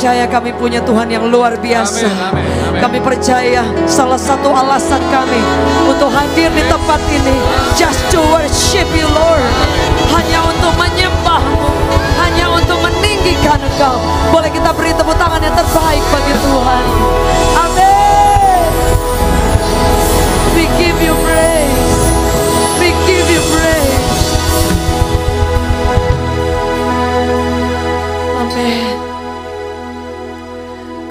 percaya kami punya Tuhan yang luar biasa. Kami percaya salah satu alasan kami untuk hadir di tempat ini just to worship you Lord, hanya untuk menyembah-Mu, hanya untuk meninggikan Engkau. Boleh kita beri tepuk tangan yang terbaik bagi Tuhan. Amin. We give you praise. We give you praise. Amin.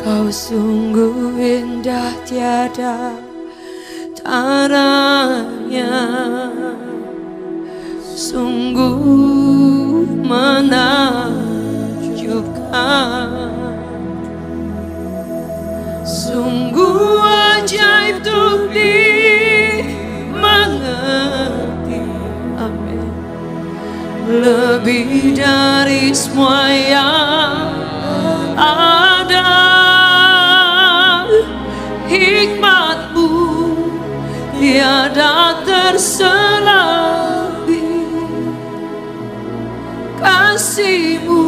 Kau sungguh indah tiada taranya, sungguh menakjubkan, sungguh ajaib untuk dimengerti. Amin. Lebih dari semua yang ada, hikmat-Mu tiada terselami, kasih-Mu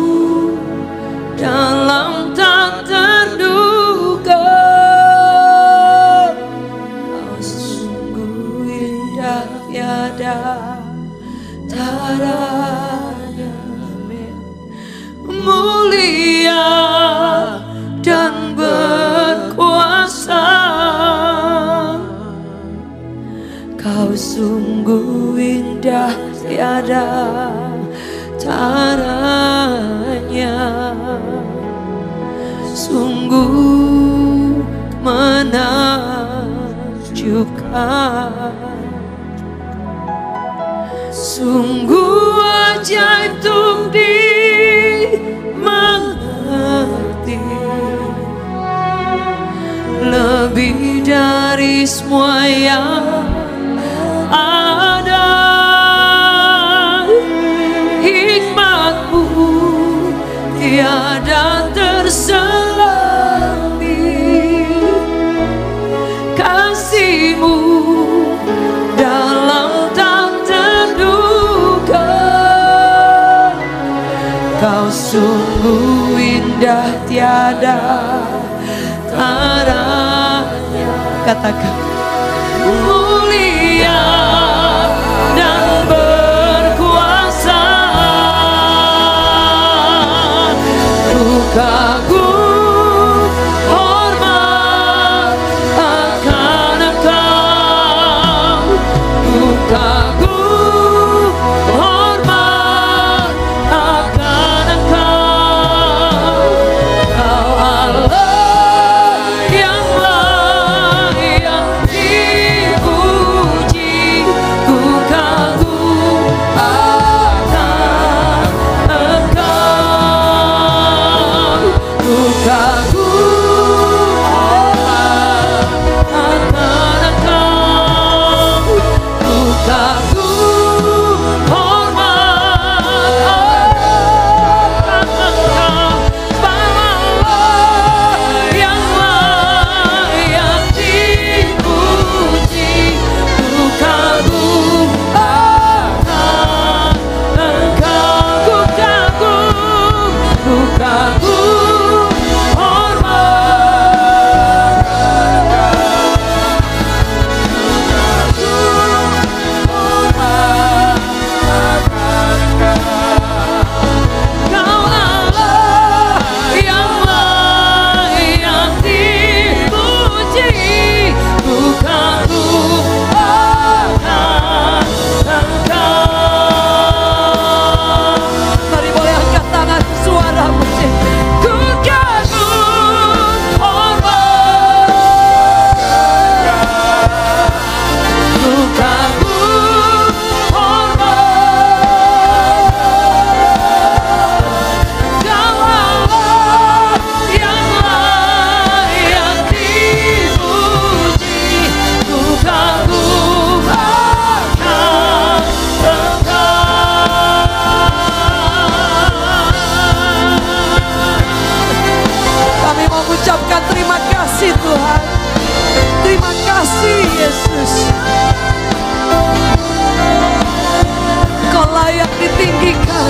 dalam tak terduga. Kau sungguh indah tiada taranya, mulia dan berkuasa. Kau sungguh indah tiada taranya, sungguh menakjubkan, sungguh ajaib untuk dimengerti. Lebih dari semua yang ada, hikmat-Mu tiada terselami, kasih-Mu dalam tak terduga. Kau sungguh indah tiada taranya. Katakan mulia dan berkuasa. Ku kagum hormat akan Engkau. Ku kagum hormat akan Engkau. Kau Allah yang layak dipuji. Ku kagum akan Engkau. Ku kagum akan Engkau. Ku kagum hormat akan Engkau. Allah yang layak dipuji. Ku kagum akan Engkau. Ku kagum hormat. Kau Allah yang layak dipuji. Ku kagum akan Engkau. Mari boleh angkat tangan suara musik. Ku kagum hormat. Ku kagum hormat. Kau Allah yang layak dipuji. Ku kagum akan Engkau. Kami mau mengucapkan terima kasih Tuhan. Terima kasih Yesus. Kau layak ditinggikan.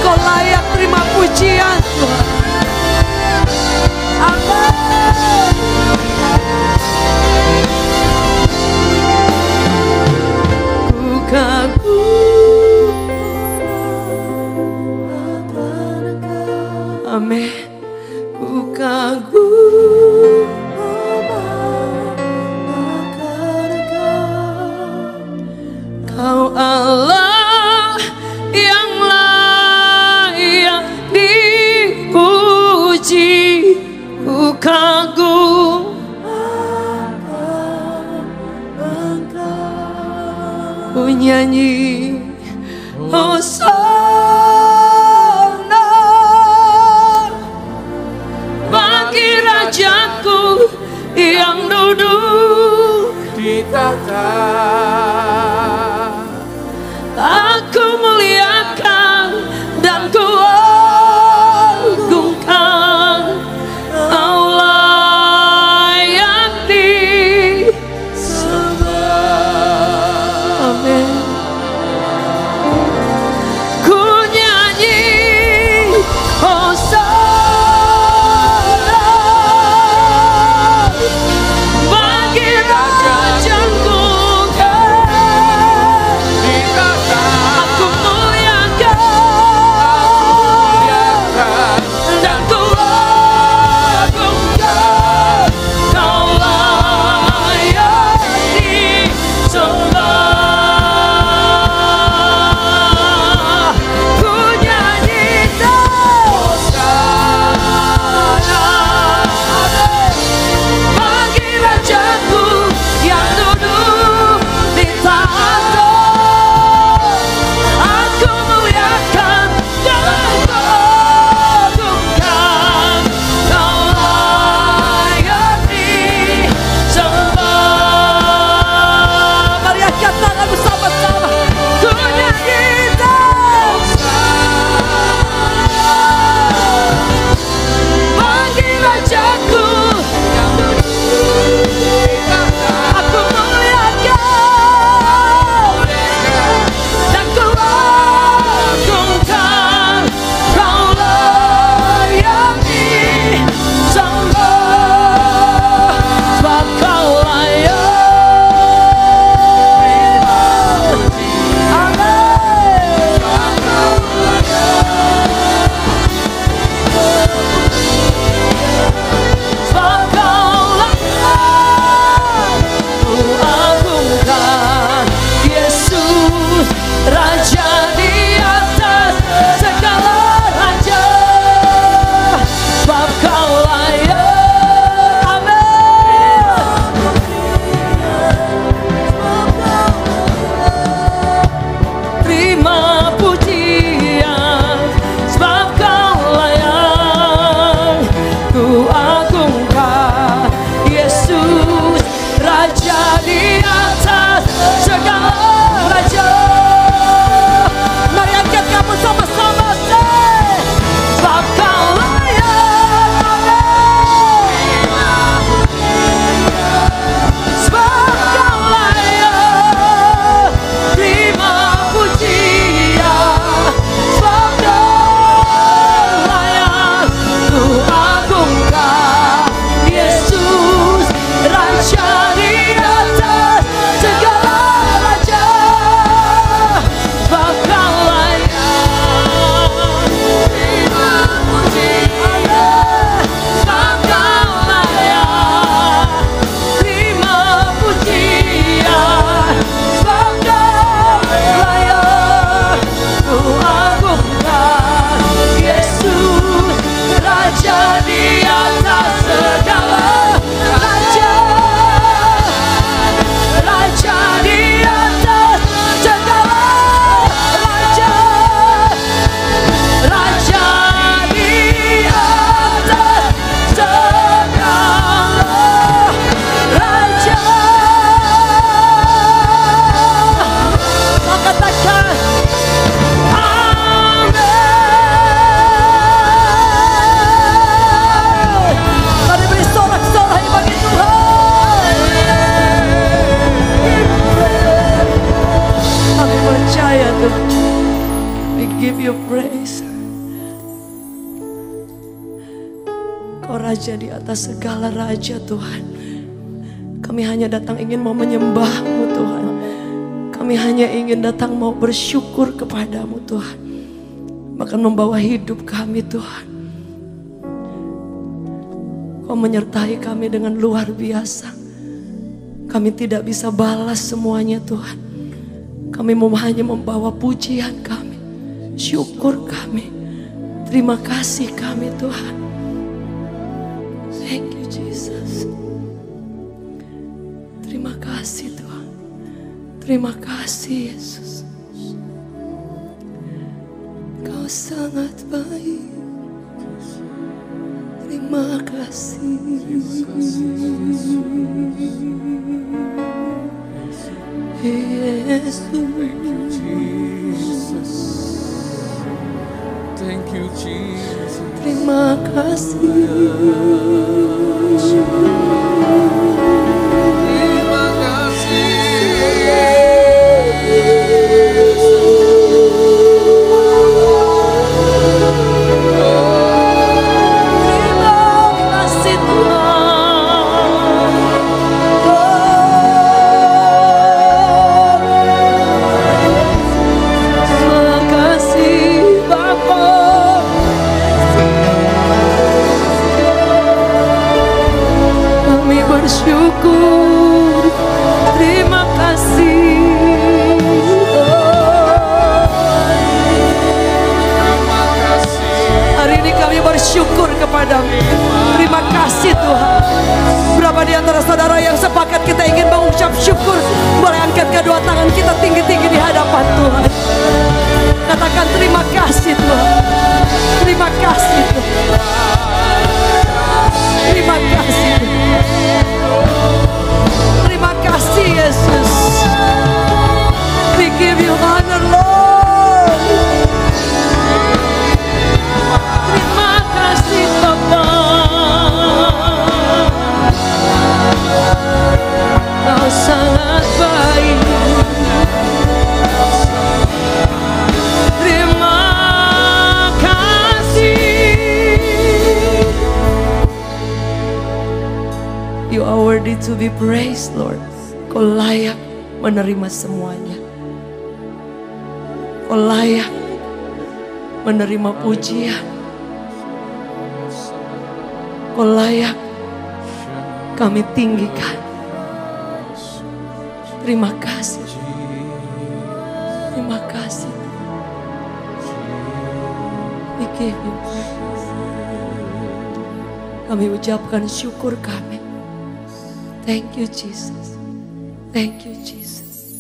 Kau layak terima pujian Tuhan. kagum Kau Allah yang layak dipuji. Ku kagum ku nyanyi Hosana bagi Rajaku yang duduk di tahta. Aku muliakan dan ku agungkan, Kau layak disembah. Amin. Ku nyanyi Hosana bagi Rajaku. Aku muliakan dan ku agungkan, Kau layak disembah. Ku nyanyi Hosana bagi Rajaku yang duduk di tahta. Aku muliakan dan ku agungkan, Kau layak disembah. Mari angkat tangan bersama-sama. Ku nyanyi bagi Rajaku yang duduk di tahta. Aku muliakan dan ku agungkan, Kau layak disembah. Sebab Kau layak. Amin. Sebab Kau layak ku agungkan, Yesus Raja di atas segala raja. Sebab Kau layak. Amin. Terima pujian, sebab Kau layak ku agungkan, Yesus Raja di atas segala raja. Mari angkat kamu sama-sama, say. Sebab Kau layak. Sebab Kau layak. Terima pujian, sebab Kau layak ku agungkan, Yesus Raja di atas segala raja. Sebab Kau layak. Terima pujian, sebab Kau layak. Terima pujian, sebab Kau layak ku agungkan, Yesus Raja di atas segala raja. Raja di atas segala raja. Raja di atas segala raja. Katakan amin. Mari beri sorak-sorai bagi Tuhan. Kami percaya Tuhan. We give you praise. Kau Raja di atas segala raja Tuhan. Kami hanya datang ingin mau menyembah-Mu Tuhan. Kami hanya ingin datang mau bersyukur kepadamu Tuhan. Bahkan membawa hidup kami Tuhan. Kau menyertai kami dengan luar biasa. Kami tidak bisa balas semuanya Tuhan. Kami hanya membawa pujian kami, syukur kami, terima kasih kami Tuhan. Thank you Jesus. Terima kasih Tuhan. Terima kasih Yesus. Kau sangat baik. Terima kasih. Yesus. Thank you, Jesus. Terima kasih. Terima kasih. Bersyukur, terima kasih. Hari ini kami bersyukur kepadamu. Terima kasih Tuhan. Berapa di antara saudara yang sepakat kita ingin mengucap syukur, boleh angkat kedua tangan kita tinggi-tinggi di hadapan Tuhan. Katakan terima kasih Tuhan. Terima kasih Tuhan. Terima kasih Tuhan. Terima kasih Yesus. We give you honor Lord. Terima kasih Bapa. Kau sangat baik. Terima kasih. You are worthy to be praised, Lord. Kau layak menerima semuanya. Kau layak menerima pujian. Kau layak kami tinggikan. Terima kasih. Terima kasih. We give you praise. Kami ucapkan syukur kami. Thank you Jesus. Thank you Jesus.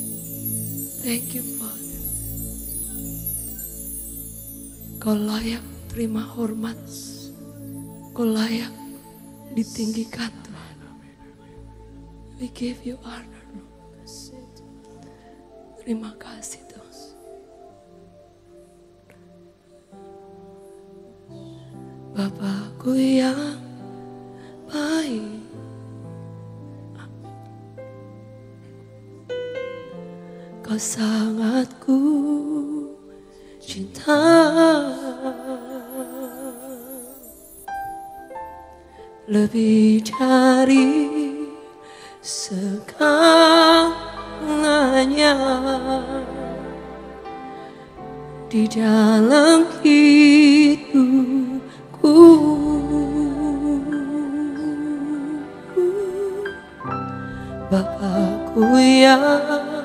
Thank you Father. Kau layak terima hormat. Kau layak ditinggikan Tuhan. We give you honor Lord. Terima kasih Tuhan. Bapakku yang baik, Kau sangat ku cinta, lebih dari segalanya di dalam hidupku. Bapakku yang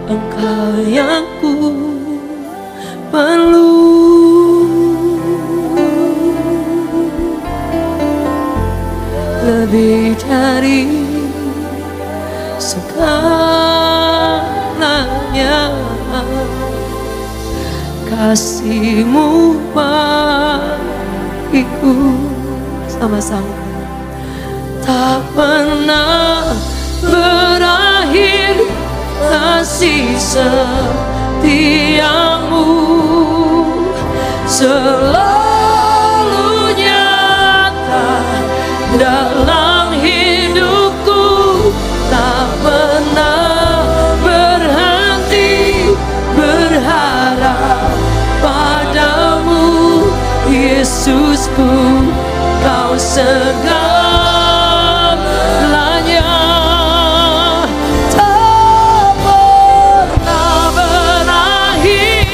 Engkau yang ku perlu, lebih dari segalanya. Kasih-Mu bagiku, sama-sama tak pernah berakhir, kasih setiamu selalu nyata dalam hidupku, tak pernah berhenti berharap padamu Yesusku. Kau segalanya, tak pernah berakhir,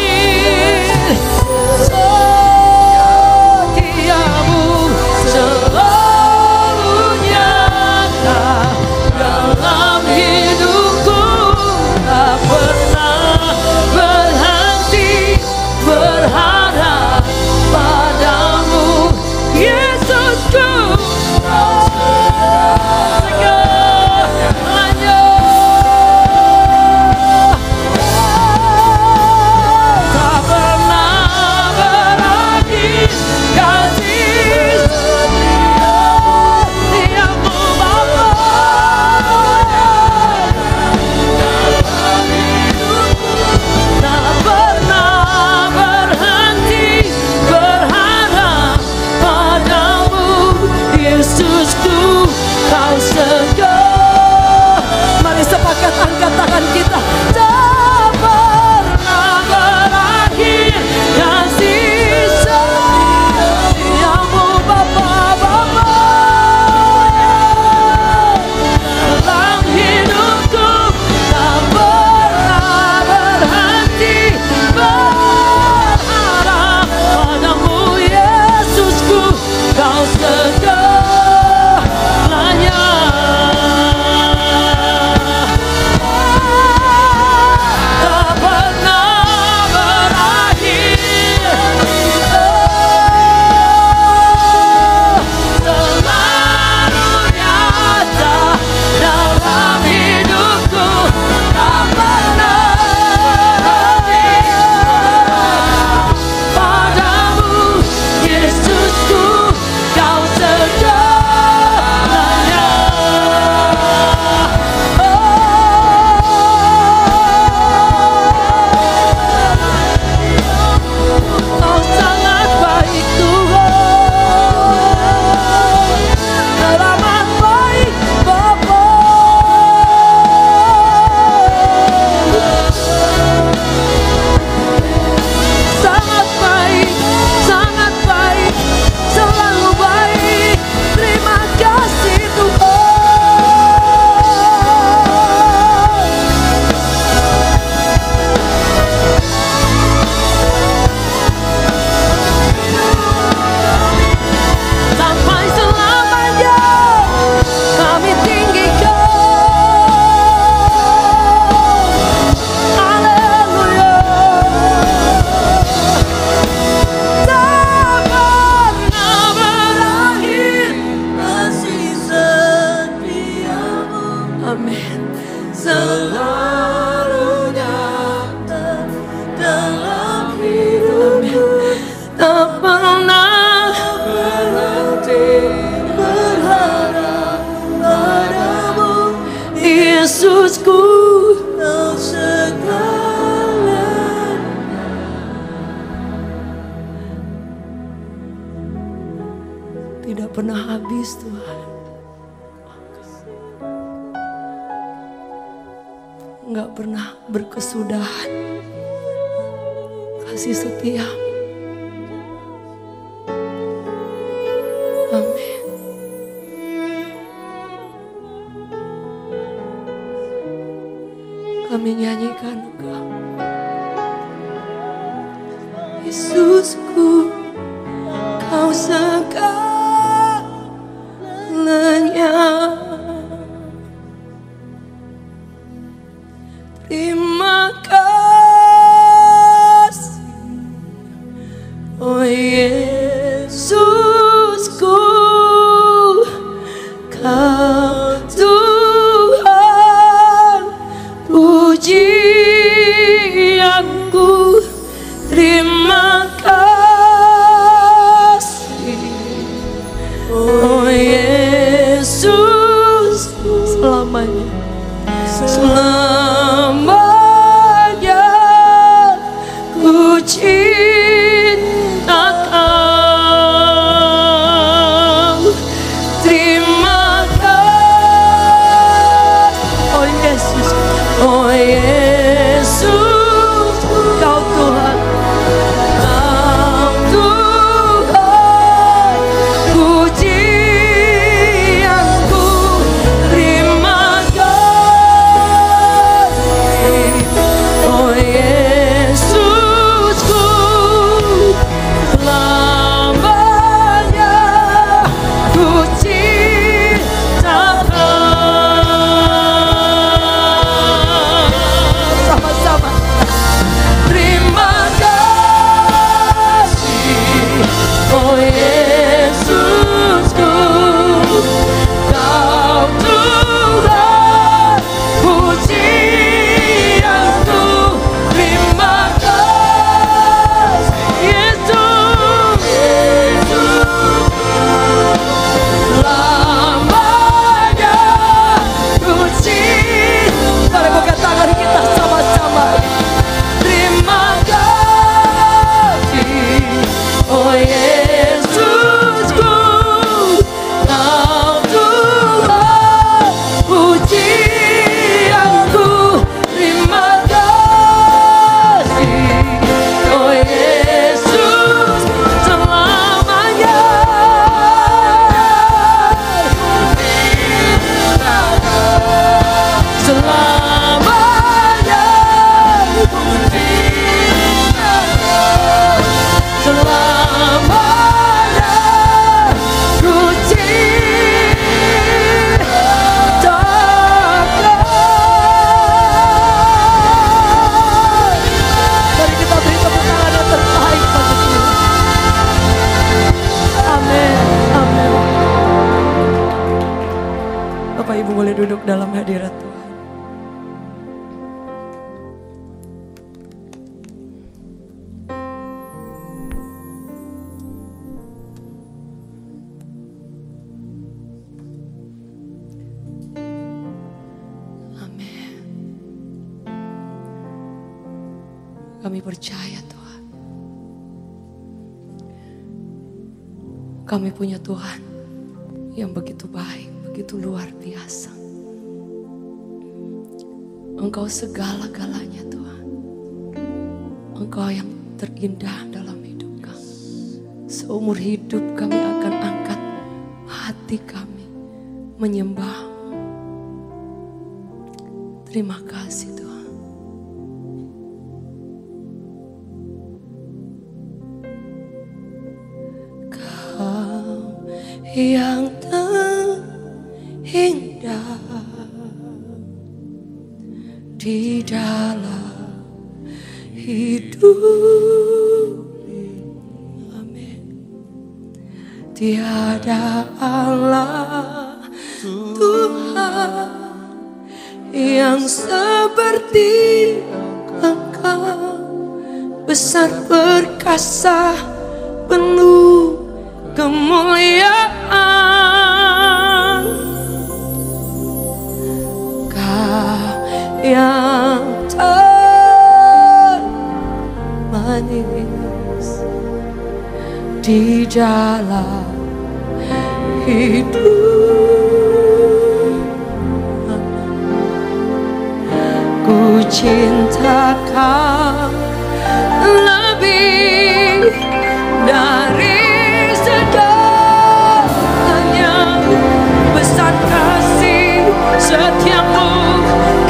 tak pernah berhenti berharap padamu. Yesusku, Kau segalanya. Tidak pernah habis Tuhan. Enggak pernah berkesudahan. Kasih setia. Amin. Kami nyanyikan Engkau. Yesusku, Kau segalanya. Terima kasih, oh Yesusku, Kau Tuhan pujianku. Terima kasih, oh Yesus, selamanya. Selamanya ku cintakan. Terima kasih, oh Yesus, oh Yesus, Kau Tuhan, Kau Tuhan pujianku. Terima oh Yesusku, selamanya ku cintakan. Sama-sama. Terima kasih, oh Yesusku, Kau Tuhan pujianku. Terima kasih Yesus, selamanya ku cinta. Mari buka tangan kita sama-sama. Terima kasih, oh Yesusku, Kau Tuhan pujianku. Terima kasih, oh Yesus, selamanya. Selamanya selamanya ku cintakan. Mari kita beri tepuk tangan yang terbaik bagi Tuhan. Amin, amin. Bapak Ibu boleh duduk dalam hadirat Tuhan. Kami percaya Tuhan, kami punya Tuhan yang begitu baik, begitu luar biasa. Engkau segala-galanya Tuhan. Engkau yang terindah dalam hidup kami. Seumur hidup kami akan angkat hati kami menyembah-Mu. Terima kasih Tuhan. Yang terindah di dalam hidup. Amin. Tiada Allah Tuhan yang seperti Engkau, besar perkasa penuh kemuliaan. Kau yang termanis di dalam hidup. Ku cinta kau lebih dari segalanya. Besar kasih setiamu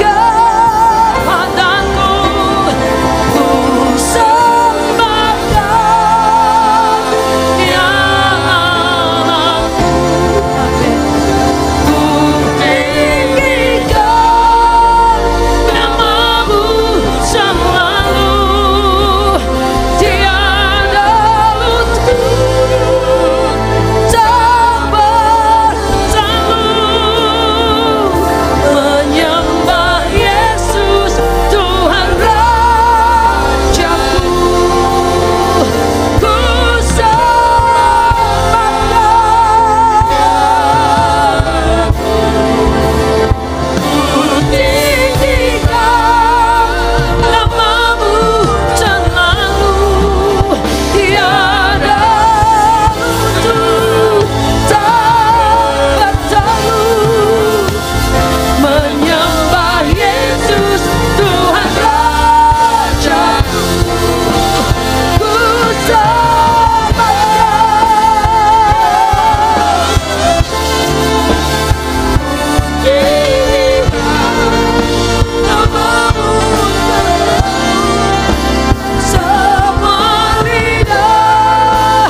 kepadaku. Ku sembah kau ya Allahku. Ku tinggikan namamu selalu. Tiada lutut tak bertalu. Menyembah Yesus Tuhan Rajaku. Ku sembah Ku tinggikan namamu selalu. Tiada lutut tak bertalu. Menyembah Yesus Tuhan Rajaku. Ku sembah namamu semua lidah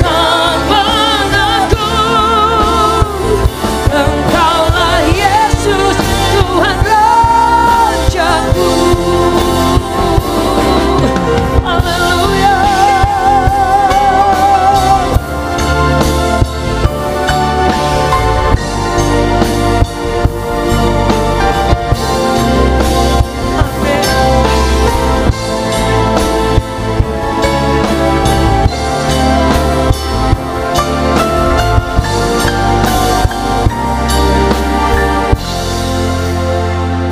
kan mengaku. Engkaulah Yesus Tuhan Rajaku. Haleluya.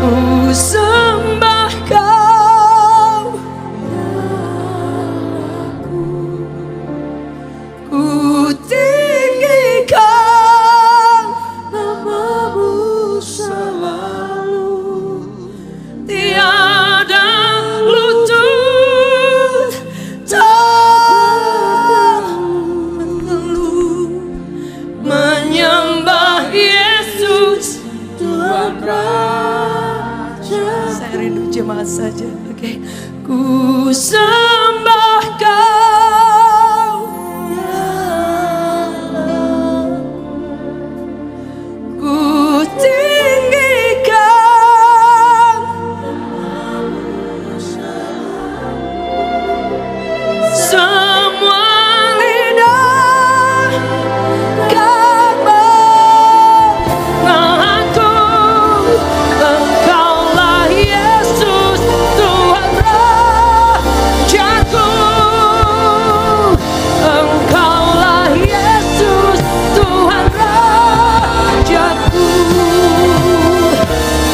Ku sembah kau, ku tinggikan namamu selalu. Tiada lutut tak mengeluh. Menyembah Yesus Tuhan Raja. Saya rindu jemaat saja, oke. Ku sembah kau ya Allah. Ku tinggikan semua lidah kan mengaku. Engkaulah Yesus Tuhan Rajaku. Engkaulah Yesus Tuhan Rajaku.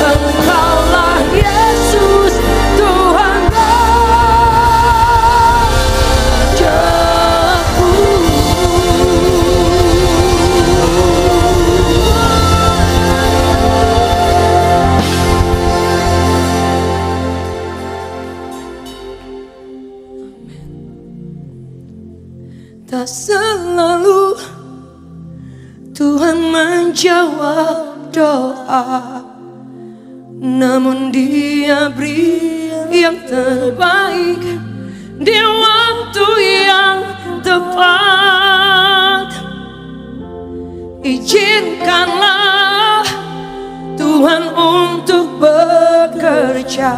Engkaulah Yesus Tuhan Rajaku. Tak selalu Tuhan menjawab doa, namun Dia beri yang terbaik di waktu yang tepat. Izinkanlah Tuhan untuk bekerja,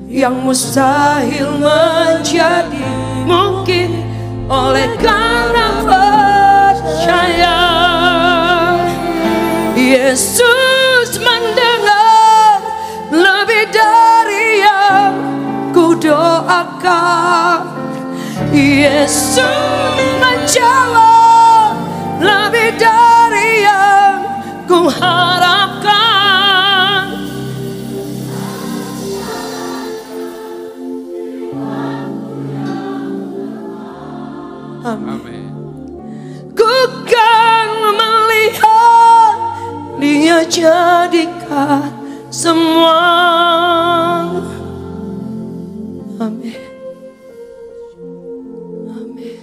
yang mustahil menjadi mungkin oleh karena percaya. Yesus mendengar lebih dari yang ku doakan. Yesus menjawab lebih dari yang ku harapkan. Amin. Ku kan melihat Dia jadikan semua. Amin. Amin.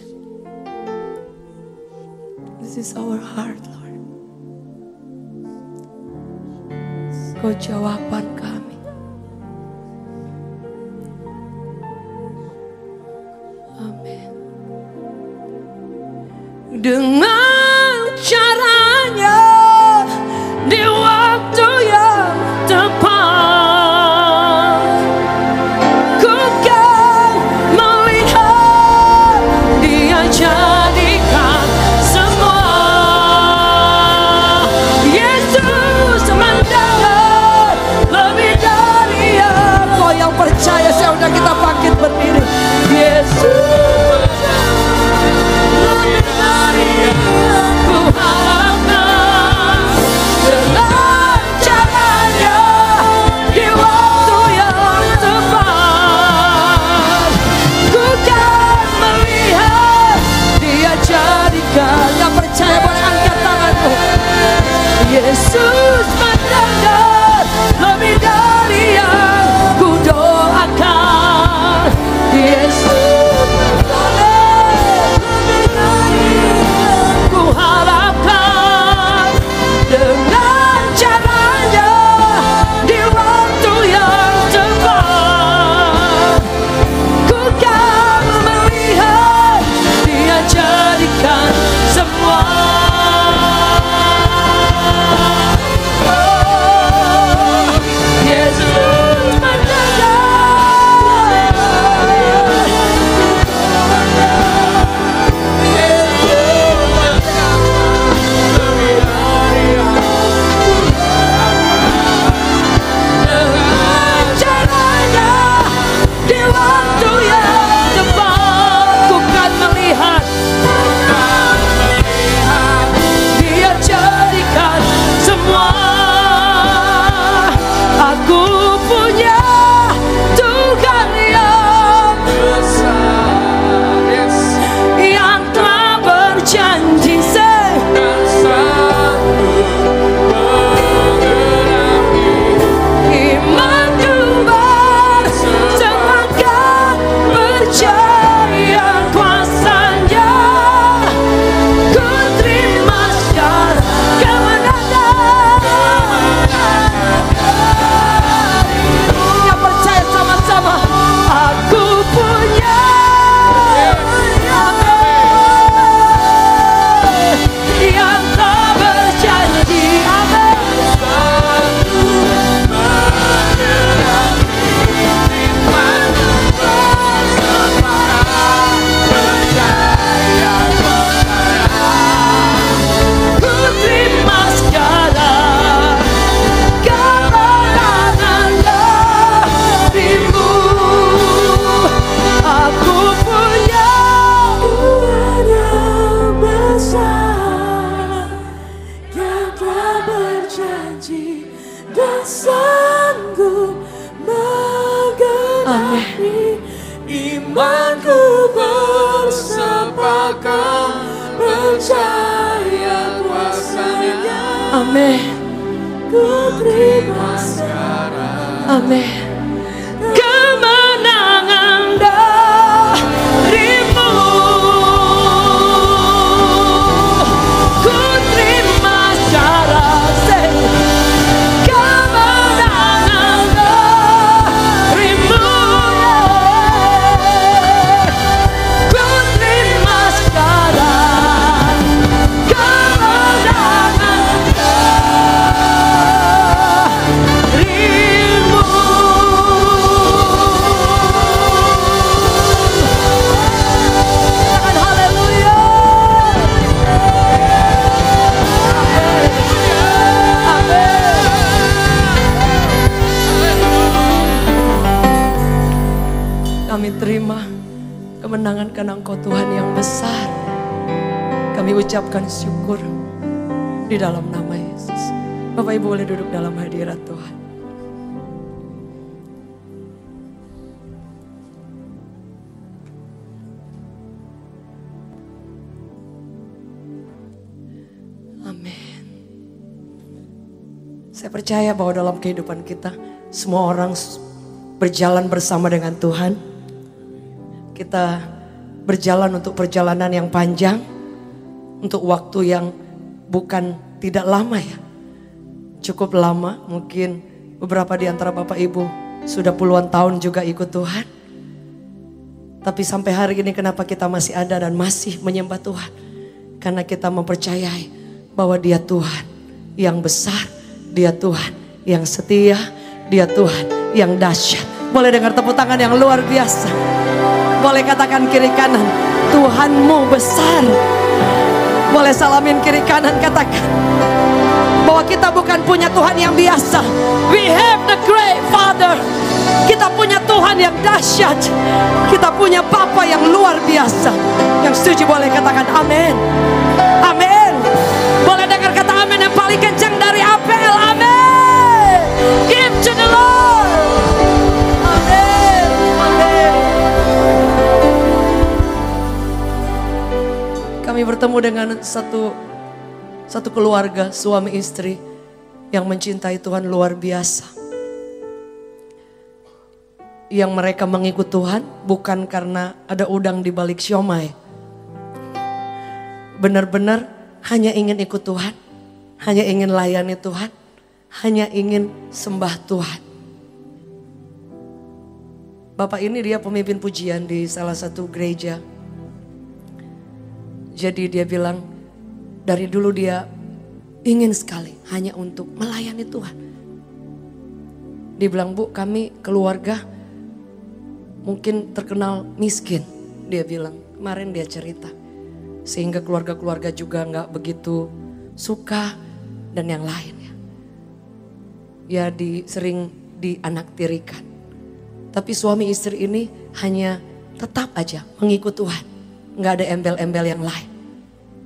This is our heart, Lord. Kau jawaban kami. Amin. Dengan caranya di waktu yang tepat, ku kan melihat Dia jadikan semua. Yesus mendengar lebih dari yang kau yang percaya. Sudah kita bangkit berdiri. Yesus lebih dari yang ku harapkan. Dengan caranya di waktu yang tepat, ku kan melihat Dia jadikan. Yang percaya boleh angkat tanganmu. Yesus mendengar lebih dari yang ku doakan. Yesus mendengar lebih dari yang ku harapkan. Dengan caranya di waktu yang tepat, ku kan melihat Dia jadikan semua. Yesus Amin. Ku terima sekarang. Amin. Kemenangan darimu. Ku terima sekarang. Kemenangan darimu. Ku terima sekarang. Kemenangan darimu. kemenangan karena Engkau Tuhan yang besar. Kami ucapkan syukur di dalam nama Yesus. Bapak Ibu boleh duduk dalam hadirat Tuhan. Amin. Saya percaya bahwa dalam kehidupan kita semua orang berjalan bersama dengan Tuhan. Kita berjalan untuk perjalanan yang panjang, untuk waktu yang bukan tidak lama ya. Cukup lama, mungkin beberapa di antara Bapak Ibu sudah puluhan tahun juga ikut Tuhan. Tapi sampai hari ini kenapa kita masih ada dan masih menyembah Tuhan? Karena kita mempercayai bahwa Dia Tuhan yang besar, Dia Tuhan yang setia, Dia Tuhan yang dahsyat. Boleh dengar tepuk tangan yang luar biasa. Boleh katakan kiri kanan, Tuhanmu besar. Boleh salamin kiri kanan, katakan bahwa kita bukan punya Tuhan yang biasa. We have the great Father. Kita punya Tuhan yang dahsyat. Kita punya Bapa yang luar biasa. Yang setuju boleh katakan amin. Amin. Boleh dengar kata amin yang paling kencang dari Abel. Amin. Give to the Lord. Amin. Amin. Kami bertemu dengan satu keluarga, suami istri yang mencintai Tuhan luar biasa. Yang mereka mengikut Tuhan bukan karena ada udang di balik siomay. Benar-benar hanya ingin ikut Tuhan, hanya ingin layani Tuhan, hanya ingin sembah Tuhan. Bapak ini dia pemimpin pujian di salah satu gereja. Jadi dia bilang dari dulu dia ingin sekali hanya untuk melayani Tuhan. Dia bilang, Bu, kami keluarga mungkin terkenal miskin. Dia bilang, kemarin dia cerita. Sehingga keluarga-keluarga juga gak begitu suka dan yang lainnya. Ya sering dianaktirikan. Tapi suami istri ini hanya tetap aja mengikut Tuhan. Gak ada embel-embel yang lain.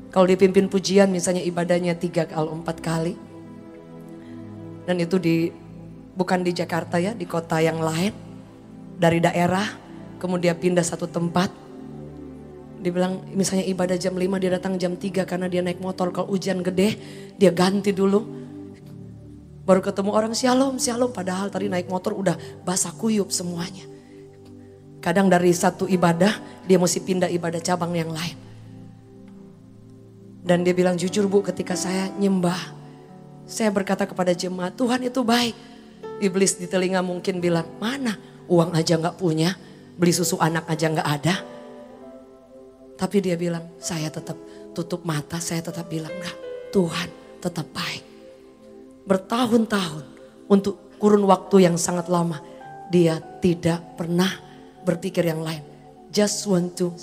Kalau dipimpin pujian misalnya ibadahnya 3 atau 4 kali. Dan itu bukan di Jakarta ya, di kota yang lain. Dari daerah, kemudian pindah satu tempat. Dibilang misalnya ibadah jam 5 dia datang jam 3 karena dia naik motor. Kalau hujan gede dia ganti dulu. Baru ketemu orang shalom, shalom. Padahal tadi naik motor udah basah kuyup semuanya. Kadang dari satu ibadah dia mesti pindah ibadah cabang yang lain. Dan dia bilang jujur Bu, ketika saya nyembah, saya berkata kepada jemaat, Tuhan itu baik. Iblis di telinga mungkin bilang, mana uang aja gak punya, beli susu anak aja gak ada. Tapi dia bilang, saya tetap tutup mata, saya tetap bilang enggak, Tuhan tetap baik. Bertahun-tahun untuk kurun waktu yang sangat lama, dia tidak pernah berpikir yang lain. Just want to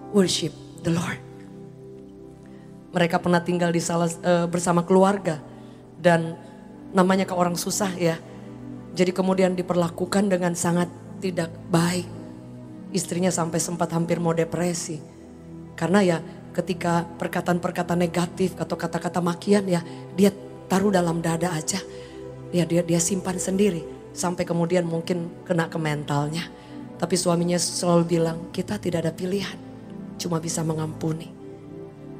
worship the Lord. Mereka pernah tinggal bersama keluarga dan namanya ke orang susah ya. Jadi kemudian diperlakukan dengan sangat tidak baik. Istrinya sampai sempat hampir mau depresi. Karena ya ketika perkataan-perkataan negatif atau kata-kata makian ya dia taruh dalam dada aja. Ya dia simpan sendiri sampai kemudian mungkin kena ke mentalnya. Tapi suaminya selalu bilang kita tidak ada pilihan, cuma bisa mengampuni.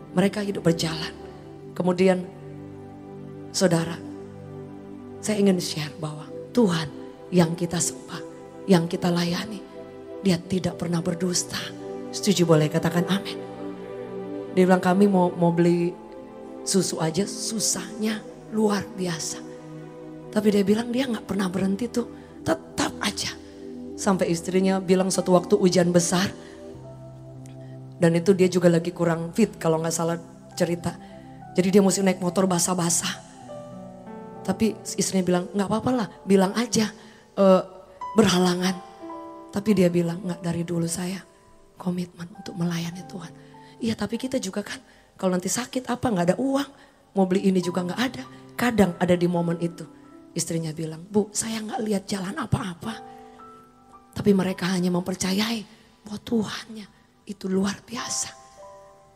Mereka hidup berjalan. Kemudian saudara, saya ingin share bahwa Tuhan yang kita sembah, yang kita layani, Dia tidak pernah berdusta. Setuju boleh katakan amin. Dia bilang kami mau beli susu aja susahnya luar biasa. Tapi dia bilang dia gak pernah berhenti tuh, tetap aja. Sampai istrinya bilang suatu waktu hujan besar. Dan itu dia juga lagi kurang fit kalau gak salah cerita. Jadi dia mesti naik motor basah-basah. Tapi istrinya bilang gak apa-apa lah, bilang aja berhalangan. Tapi dia bilang gak, dari dulu saya komitmen untuk melayani Tuhan. Iya tapi kita juga kan kalau nanti sakit apa gak ada uang. Mau beli ini juga gak ada. Kadang ada di momen itu. Istrinya bilang, Bu saya gak lihat jalan apa-apa. Tapi mereka hanya mempercayai bahwa Tuhannya itu luar biasa.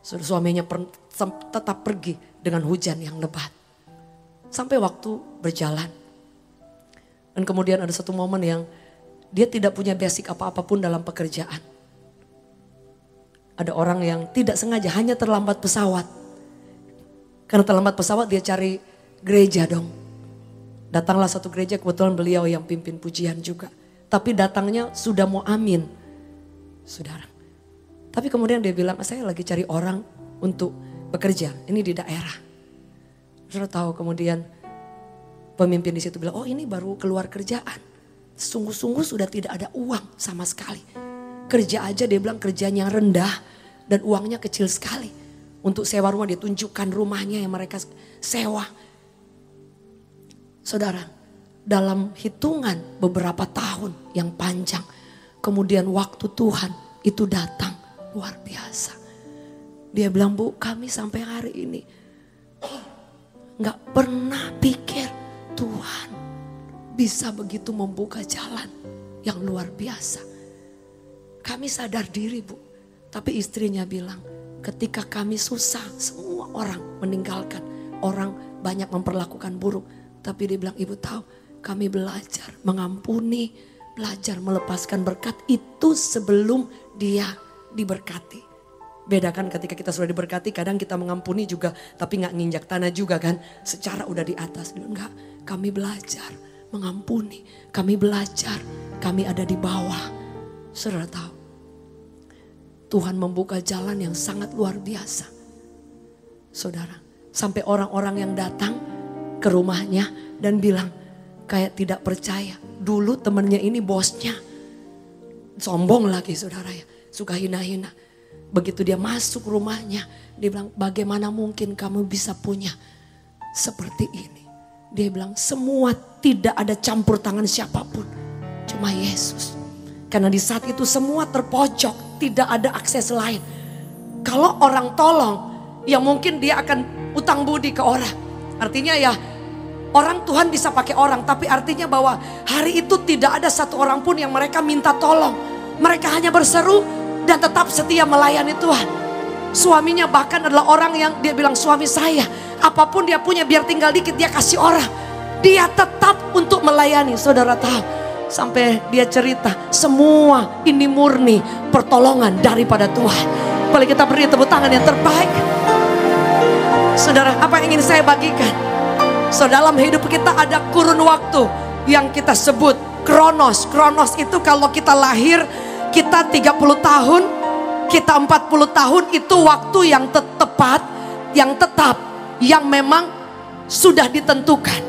Suaminya tetap pergi dengan hujan yang lebat. Sampai waktu berjalan. Dan kemudian ada satu momen yang dia tidak punya basic apa-apapun dalam pekerjaan. Ada orang yang tidak sengaja hanya terlambat pesawat. Karena terlambat pesawat dia cari gereja dong. Datanglah satu gereja, kebetulan beliau yang pimpin pujian juga. Tapi datangnya sudah mau amin, saudara. Tapi kemudian dia bilang, saya lagi cari orang untuk bekerja, ini di daerah. Saudara tahu kemudian pemimpin di situ bilang, oh ini baru keluar kerjaan. Sungguh-sungguh sudah tidak ada uang sama sekali. Kerja aja dia bilang kerjanya rendah dan uangnya kecil sekali. Untuk sewa rumah dia tunjukkan rumahnya yang mereka sewa. Saudara, dalam hitungan beberapa tahun yang panjang. Kemudian waktu Tuhan itu datang luar biasa. Dia bilang, Bu, kami sampai hari ini gak pernah pikir Tuhan bisa begitu membuka jalan yang luar biasa. Kami sadar diri, Bu. Tapi istrinya bilang, ketika kami susah, semua orang meninggalkan. Orang banyak memperlakukan buruk. Tapi dia bilang, Ibu tahu, kami belajar mengampuni, belajar melepaskan berkat itu sebelum dia diberkati. Bedakan ketika kita sudah diberkati, kadang kita mengampuni juga, tapi gak nginjak tanah juga kan. Secara udah di atas. Enggak, kami belajar mengampuni. Kami belajar, kami ada di bawah. Saudara tahu, Tuhan membuka jalan yang sangat luar biasa. Saudara, sampai orang-orang yang datang ke rumahnya dan bilang kayak tidak percaya. Dulu temennya ini bosnya. Sombong lagi saudara ya, suka hina-hina. Begitu dia masuk rumahnya, dia bilang bagaimana mungkin kamu bisa punya seperti ini. Dia bilang semua tidak ada campur tangan siapapun, cuma Yesus. Karena di saat itu semua terpojok, tidak ada akses lain. Kalau orang tolong, ya mungkin dia akan utang budi ke orang. Artinya ya orang Tuhan bisa pakai orang, tapi artinya bahwa hari itu tidak ada satu orang pun yang mereka minta tolong. Mereka hanya berseru dan tetap setia melayani Tuhan. Suaminya bahkan adalah orang yang dia bilang suami saya, apapun dia punya biar tinggal dikit dia kasih orang. Dia tetap untuk melayani, saudara tahu. Sampai dia cerita, semua ini murni pertolongan daripada Tuhan. Boleh kita beri tepuk tangan yang terbaik. Saudara, apa yang ingin saya bagikan? So dalam hidup kita ada kurun waktu yang kita sebut kronos. Kronos itu kalau kita lahir, kita 30 tahun, kita 40 tahun itu waktu yang tepat, yang tetap, yang memang sudah ditentukan.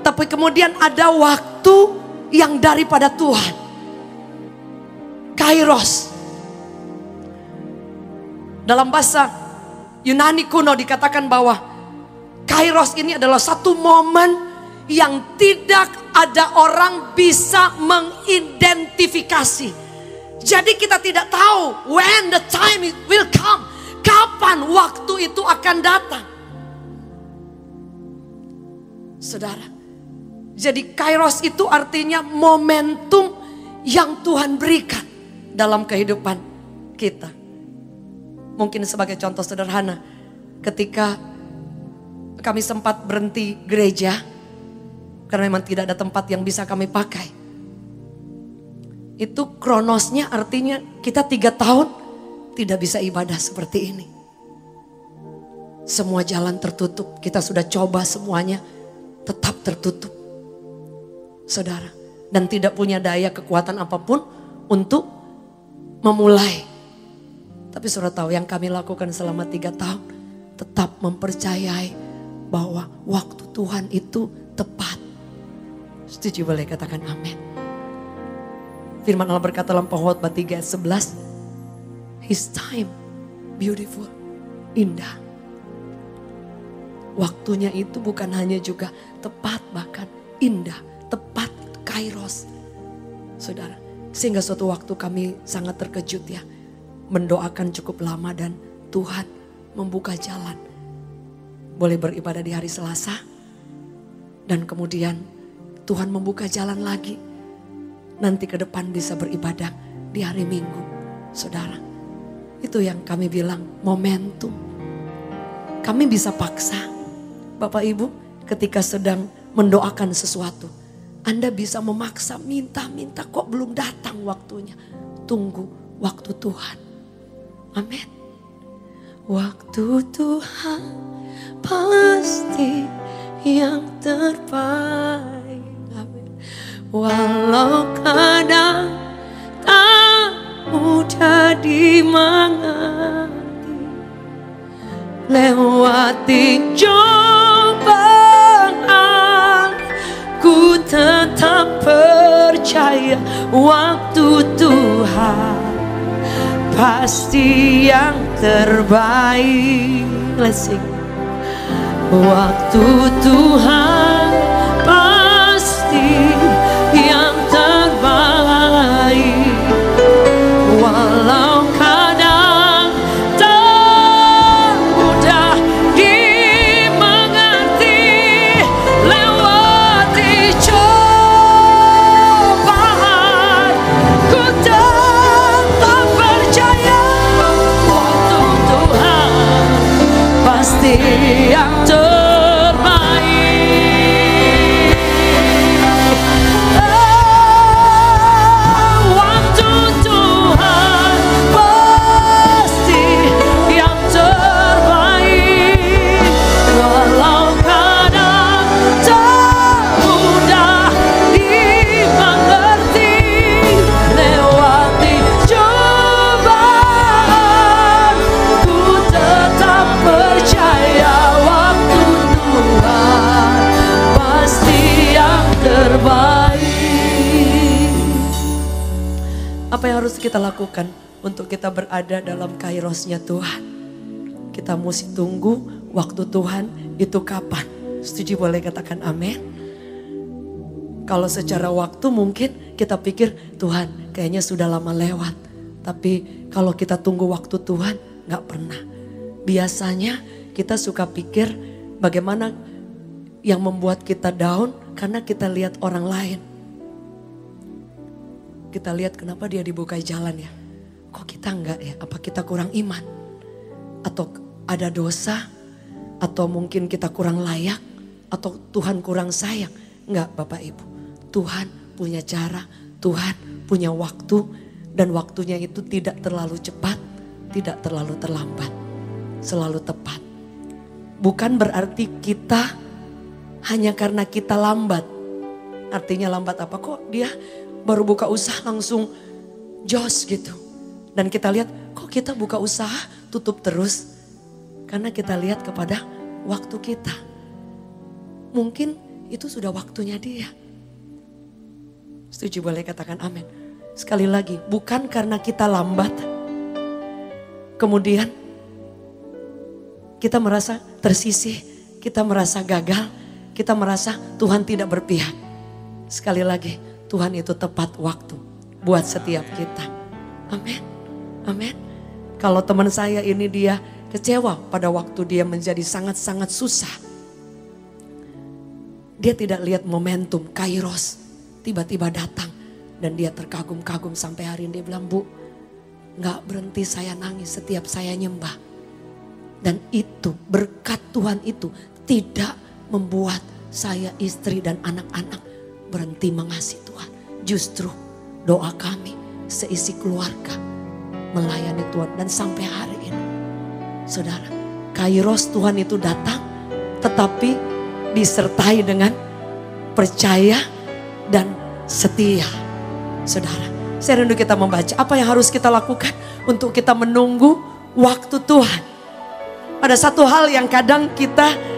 Tapi kemudian ada waktu yang daripada Tuhan. Kairos. Dalam bahasa Yunani kuno dikatakan bahwa Kairos ini adalah satu momen yang tidak ada orang bisa mengidentifikasi. Jadi kita tidak tahu when the time will come. Kapan waktu itu akan datang. Saudara, jadi Kairos itu artinya momentum yang Tuhan berikan dalam kehidupan kita. Mungkin sebagai contoh sederhana, ketika kami sempat berhenti gereja karena memang tidak ada tempat yang bisa kami pakai. Itu kronosnya artinya kita 3 tahun tidak bisa ibadah seperti ini. Semua jalan tertutup, kita sudah coba semuanya tetap tertutup. Saudara, dan tidak punya daya kekuatan apapun untuk memulai. Tapi saudara tahu yang kami lakukan selama 3 tahun, tetap mempercayai bahwa waktu Tuhan itu tepat. Setuju, boleh katakan amin. Firman Allah berkata dalam Pengkhotbah 3 ayat 11, His time beautiful, indah. Waktunya itu bukan hanya juga tepat, bahkan indah, tepat, Kairos. Saudara, sehingga suatu waktu kami sangat terkejut ya, mendoakan cukup lama dan Tuhan membuka jalan. Boleh beribadah di hari Selasa, dan kemudian Tuhan membuka jalan lagi. Nanti ke depan bisa beribadah di hari Minggu. Saudara, Itu yang kami bilang momentum. Kami bisa paksa. Bapak Ibu ketika sedang mendoakan sesuatu. Anda bisa memaksa minta-minta kok belum datang waktunya. Tunggu waktu Tuhan. Amin. Waktu Tuhan pasti yang terbaik. Amin. Walau kadang tak mudah dimengerti, lewati cobaan, ku tetap percaya waktu Tuhan pasti yang terbaik. Let's sing. Waktu Tuhan pasti yang terbaik. Walau kadang tak mudah dimengerti, lewati cobaan, ku tetap percaya waktu Tuhan pasti yang terbaik. Apa yang harus kita lakukan untuk kita berada dalam kairosnya Tuhan? Kita mesti tunggu waktu Tuhan itu kapan. Setuju boleh katakan amin. Kalau secara waktu mungkin kita pikir Tuhan kayaknya sudah lama lewat. Tapi kalau kita tunggu waktu Tuhan gak pernah. Biasanya kita suka pikir bagaimana yang membuat kita down karena kita lihat orang lain. Kita lihat kenapa dia dibukai jalan ya. Kok kita enggak ya? Apa kita kurang iman? Atau ada dosa? Atau mungkin kita kurang layak? Atau Tuhan kurang sayang? Enggak Bapak Ibu. Tuhan punya cara, Tuhan punya waktu. Dan waktunya itu tidak terlalu cepat, tidak terlalu terlambat. Selalu tepat. Bukan berarti kita hanya karena kita lambat. Artinya lambat apa? Kok dia baru buka usaha langsung jos gitu. Dan kita lihat kok kita buka usaha tutup terus. Karena kita lihat kepada waktu kita. Mungkin itu sudah waktunya dia. Setuju boleh katakan amin. Sekali lagi bukan karena kita lambat. Kemudian kita merasa tersisih. Kita merasa gagal. Kita merasa Tuhan tidak berpihak. Sekali lagi Tuhan itu tepat waktu buat setiap kita. Amin. Amin. Kalau teman saya ini dia kecewa pada waktu dia menjadi sangat-sangat susah. Dia tidak lihat momentum, kairos. Tiba-tiba datang. Dan dia terkagum-kagum sampai hari ini dia bilang, Bu, gak berhenti saya nangis setiap saya nyembah. Dan itu berkat Tuhan itu tidak membuat saya, istri dan anak-anak berhenti mengasihi Tuhan. Justru doa kami seisi keluarga melayani Tuhan. Dan sampai hari ini saudara, kairos Tuhan itu datang tetapi disertai dengan percaya dan setia. Saudara, saya rindu kita membaca apa yang harus kita lakukan untuk kita menunggu waktu Tuhan. Ada satu hal yang kadang kita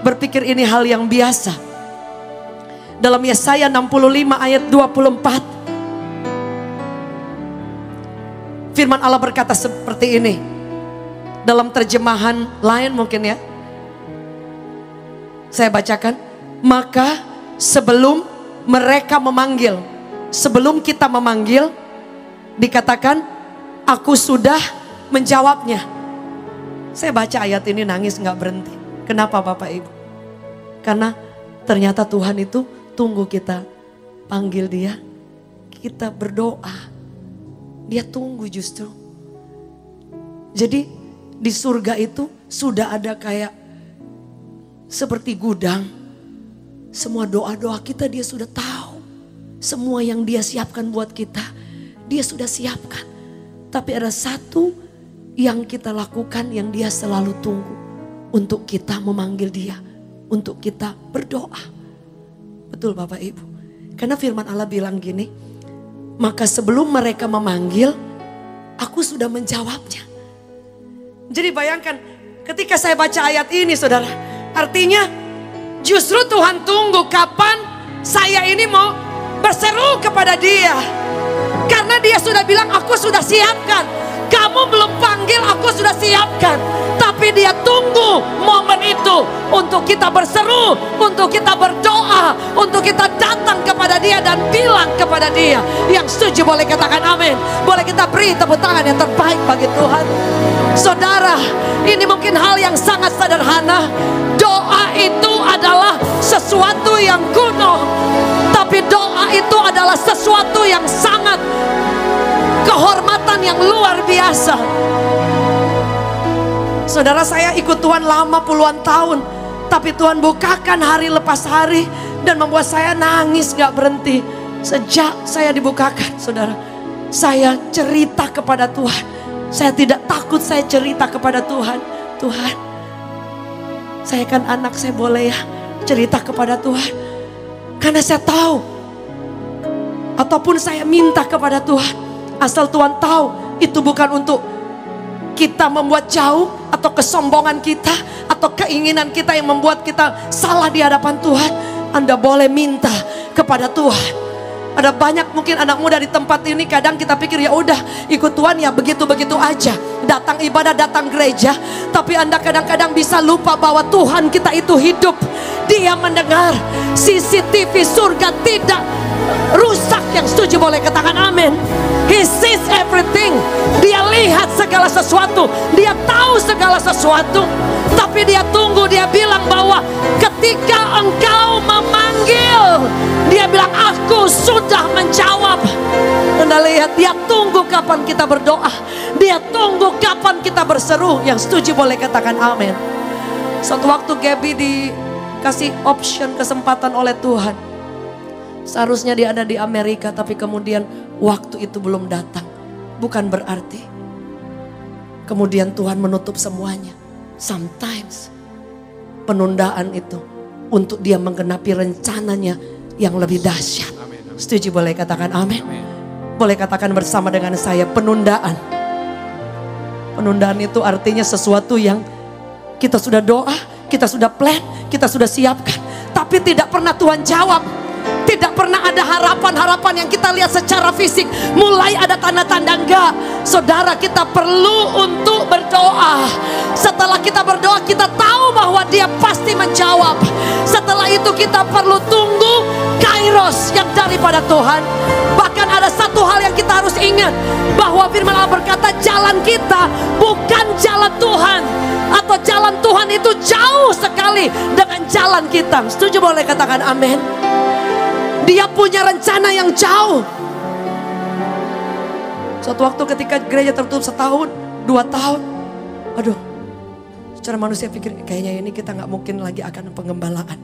berpikir ini hal yang biasa. Dalam Yesaya 65 ayat 24. Firman Allah berkata seperti ini. Dalam terjemahan lain mungkin ya. Saya bacakan. Maka sebelum mereka memanggil. Sebelum kita memanggil. Dikatakan aku sudah menjawabnya. Saya baca ayat ini nangis gak berhenti. Kenapa Bapak Ibu? Karena ternyata Tuhan itu tunggu kita panggil dia. Kita berdoa. Dia tunggu justru. Jadi di surga itu sudah ada kayak seperti gudang. Semua doa-doa kita dia sudah tahu. Semua yang dia siapkan buat kita, dia sudah siapkan. Tapi ada satu yang kita lakukan yang dia selalu tunggu. Untuk kita memanggil dia, untuk kita berdoa. Betul Bapak Ibu. Karena firman Allah bilang gini, maka sebelum mereka memanggil, aku sudah menjawabnya. Jadi bayangkan ketika saya baca ayat ini saudara, artinya justru Tuhan tunggu kapan saya ini mau berseru kepada dia. Karena dia sudah bilang aku sudah siapkan. Kamu belum panggil, aku sudah siapkan. Tapi dia tunggu momen itu untuk kita berseru, untuk kita berdoa, untuk kita datang kepada dia dan bilang kepada dia. Yang setuju boleh katakan amin. Boleh kita beri tepuk tangan yang terbaik bagi Tuhan. Saudara, ini mungkin hal yang sangat sederhana. Doa itu adalah sesuatu yang kuno. Tapi doa itu adalah sesuatu yang sangat kehormatan yang luar biasa. Saudara, saya ikut Tuhan lama puluhan tahun. Tapi Tuhan bukakan hari lepas hari. Dan membuat saya nangis gak berhenti. Sejak saya dibukakan saudara, saya cerita kepada Tuhan. Saya tidak takut, saya cerita kepada Tuhan. Tuhan, saya kan anak, saya boleh ya cerita kepada Tuhan. Karena saya tahu, ataupun saya minta kepada Tuhan, asal Tuhan tahu itu bukan untuk kita membuat jauh, atau kesombongan kita, atau keinginan kita yang membuat kita salah di hadapan Tuhan. Anda boleh minta kepada Tuhan. Ada banyak mungkin anak muda di tempat ini, kadang kita pikir ya udah ikut Tuhan ya begitu-begitu aja. Datang ibadah, datang gereja. Tapi Anda kadang-kadang bisa lupa bahwa Tuhan kita itu hidup. Dia mendengar. CCTV surga tidak rusak. Yang setuju boleh katakan amin. He sees everything. Dia lihat segala sesuatu. Dia tahu segala sesuatu. Tapi dia tunggu, dia bilang bahwa ketika engkau memanggil, dia bilang aku sudah menjawab. Anda lihat, dia tunggu kapan kita berdoa. Dia tunggu kapan kita berseru. Yang setuju boleh katakan amin. Suatu waktu Gaby dikasih option, kesempatan oleh Tuhan. Seharusnya dia ada di Amerika, tapi kemudian waktu itu belum datang. Bukan berarti kemudian Tuhan menutup semuanya. Sometimes penundaan itu untuk dia menggenapi rencananya yang lebih dahsyat. Setuju boleh katakan amin. Boleh katakan bersama dengan saya, penundaan. Penundaan itu artinya sesuatu yang kita sudah doa, kita sudah plan, kita sudah siapkan, tapi tidak pernah Tuhan jawab. Tidak pernah ada harapan-harapan yang kita lihat secara fisik. Mulai ada tanda-tanda enggak. Saudara, kita perlu untuk berdoa. Setelah kita berdoa, kita tahu bahwa dia pasti menjawab. Setelah itu kita perlu tunggu kairos yang daripada Tuhan. Bahkan ada satu hal yang kita harus ingat, bahwa firman Allah berkata jalan kita bukan jalan Tuhan. Atau jalan Tuhan itu jauh sekali dengan jalan kita. Setuju boleh katakan amin. Dia punya rencana yang jauh. Suatu waktu ketika gereja tertutup 1 tahun, 2 tahun. Aduh, secara manusia pikir kayaknya ini kita gak mungkin lagi akan pengembalaan.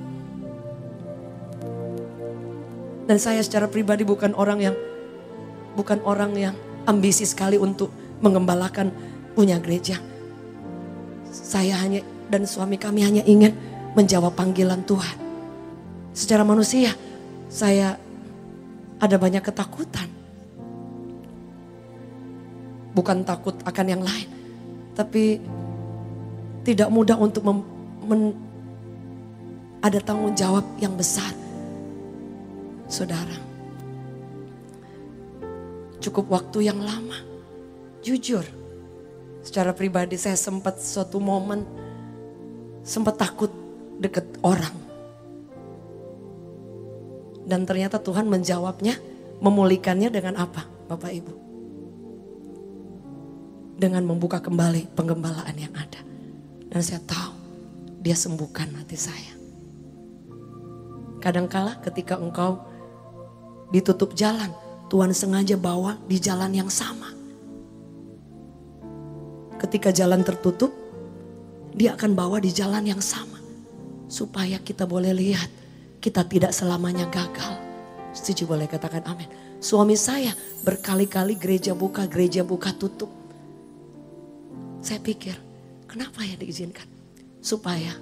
Dan saya secara pribadi bukan orang yang ambisi sekali untuk mengembalakan punya gereja. Saya hanya dan suami kami hanya ingin menjawab panggilan Tuhan. Secara manusia saya ada banyak ketakutan. Bukan takut akan yang lain, tapi tidak mudah untuk ada tanggung jawab yang besar. Saudara, cukup waktu yang lama. Jujur, secara pribadi saya sempat suatu momen sempat takut deket orang. Dan ternyata Tuhan menjawabnya, memulihkannya dengan apa Bapak Ibu? Dengan membuka kembali penggembalaan yang ada. Dan saya tahu dia sembuhkan hati saya. Kadangkala ketika engkau ditutup jalan, Tuhan sengaja bawa di jalan yang sama. ketika jalan tertutup, dia akan bawa di jalan yang sama. Supaya kita boleh lihat, kita tidak selamanya gagal. Setuju, boleh katakan amin. Suami saya berkali-kali gereja buka tutup. Saya pikir, kenapa ya diizinkan? Supaya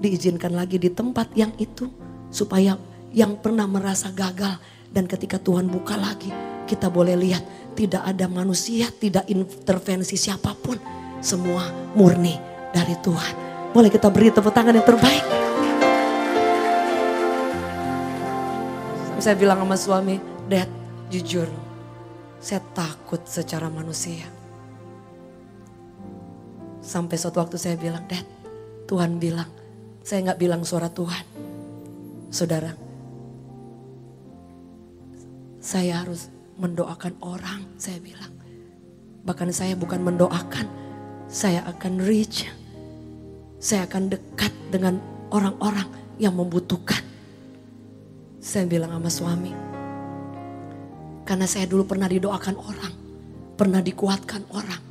diizinkan lagi di tempat yang itu. Supaya yang pernah merasa gagal, dan ketika Tuhan buka lagi, kita boleh lihat tidak ada manusia, tidak intervensi siapapun. Semua murni dari Tuhan. Boleh kita beri tepuk tangan yang terbaik. Saya bilang sama suami, Dad, jujur, saya takut secara manusia. Sampai suatu waktu saya bilang, Dad, Tuhan bilang, saya gak bilang suara Tuhan. Saudara, saya harus mendoakan orang, saya bilang. Bahkan saya bukan mendoakan, saya akan reach. Saya akan dekat dengan orang-orang yang membutuhkan. Saya bilang sama suami, karena saya dulu pernah didoakan orang, pernah dikuatkan orang.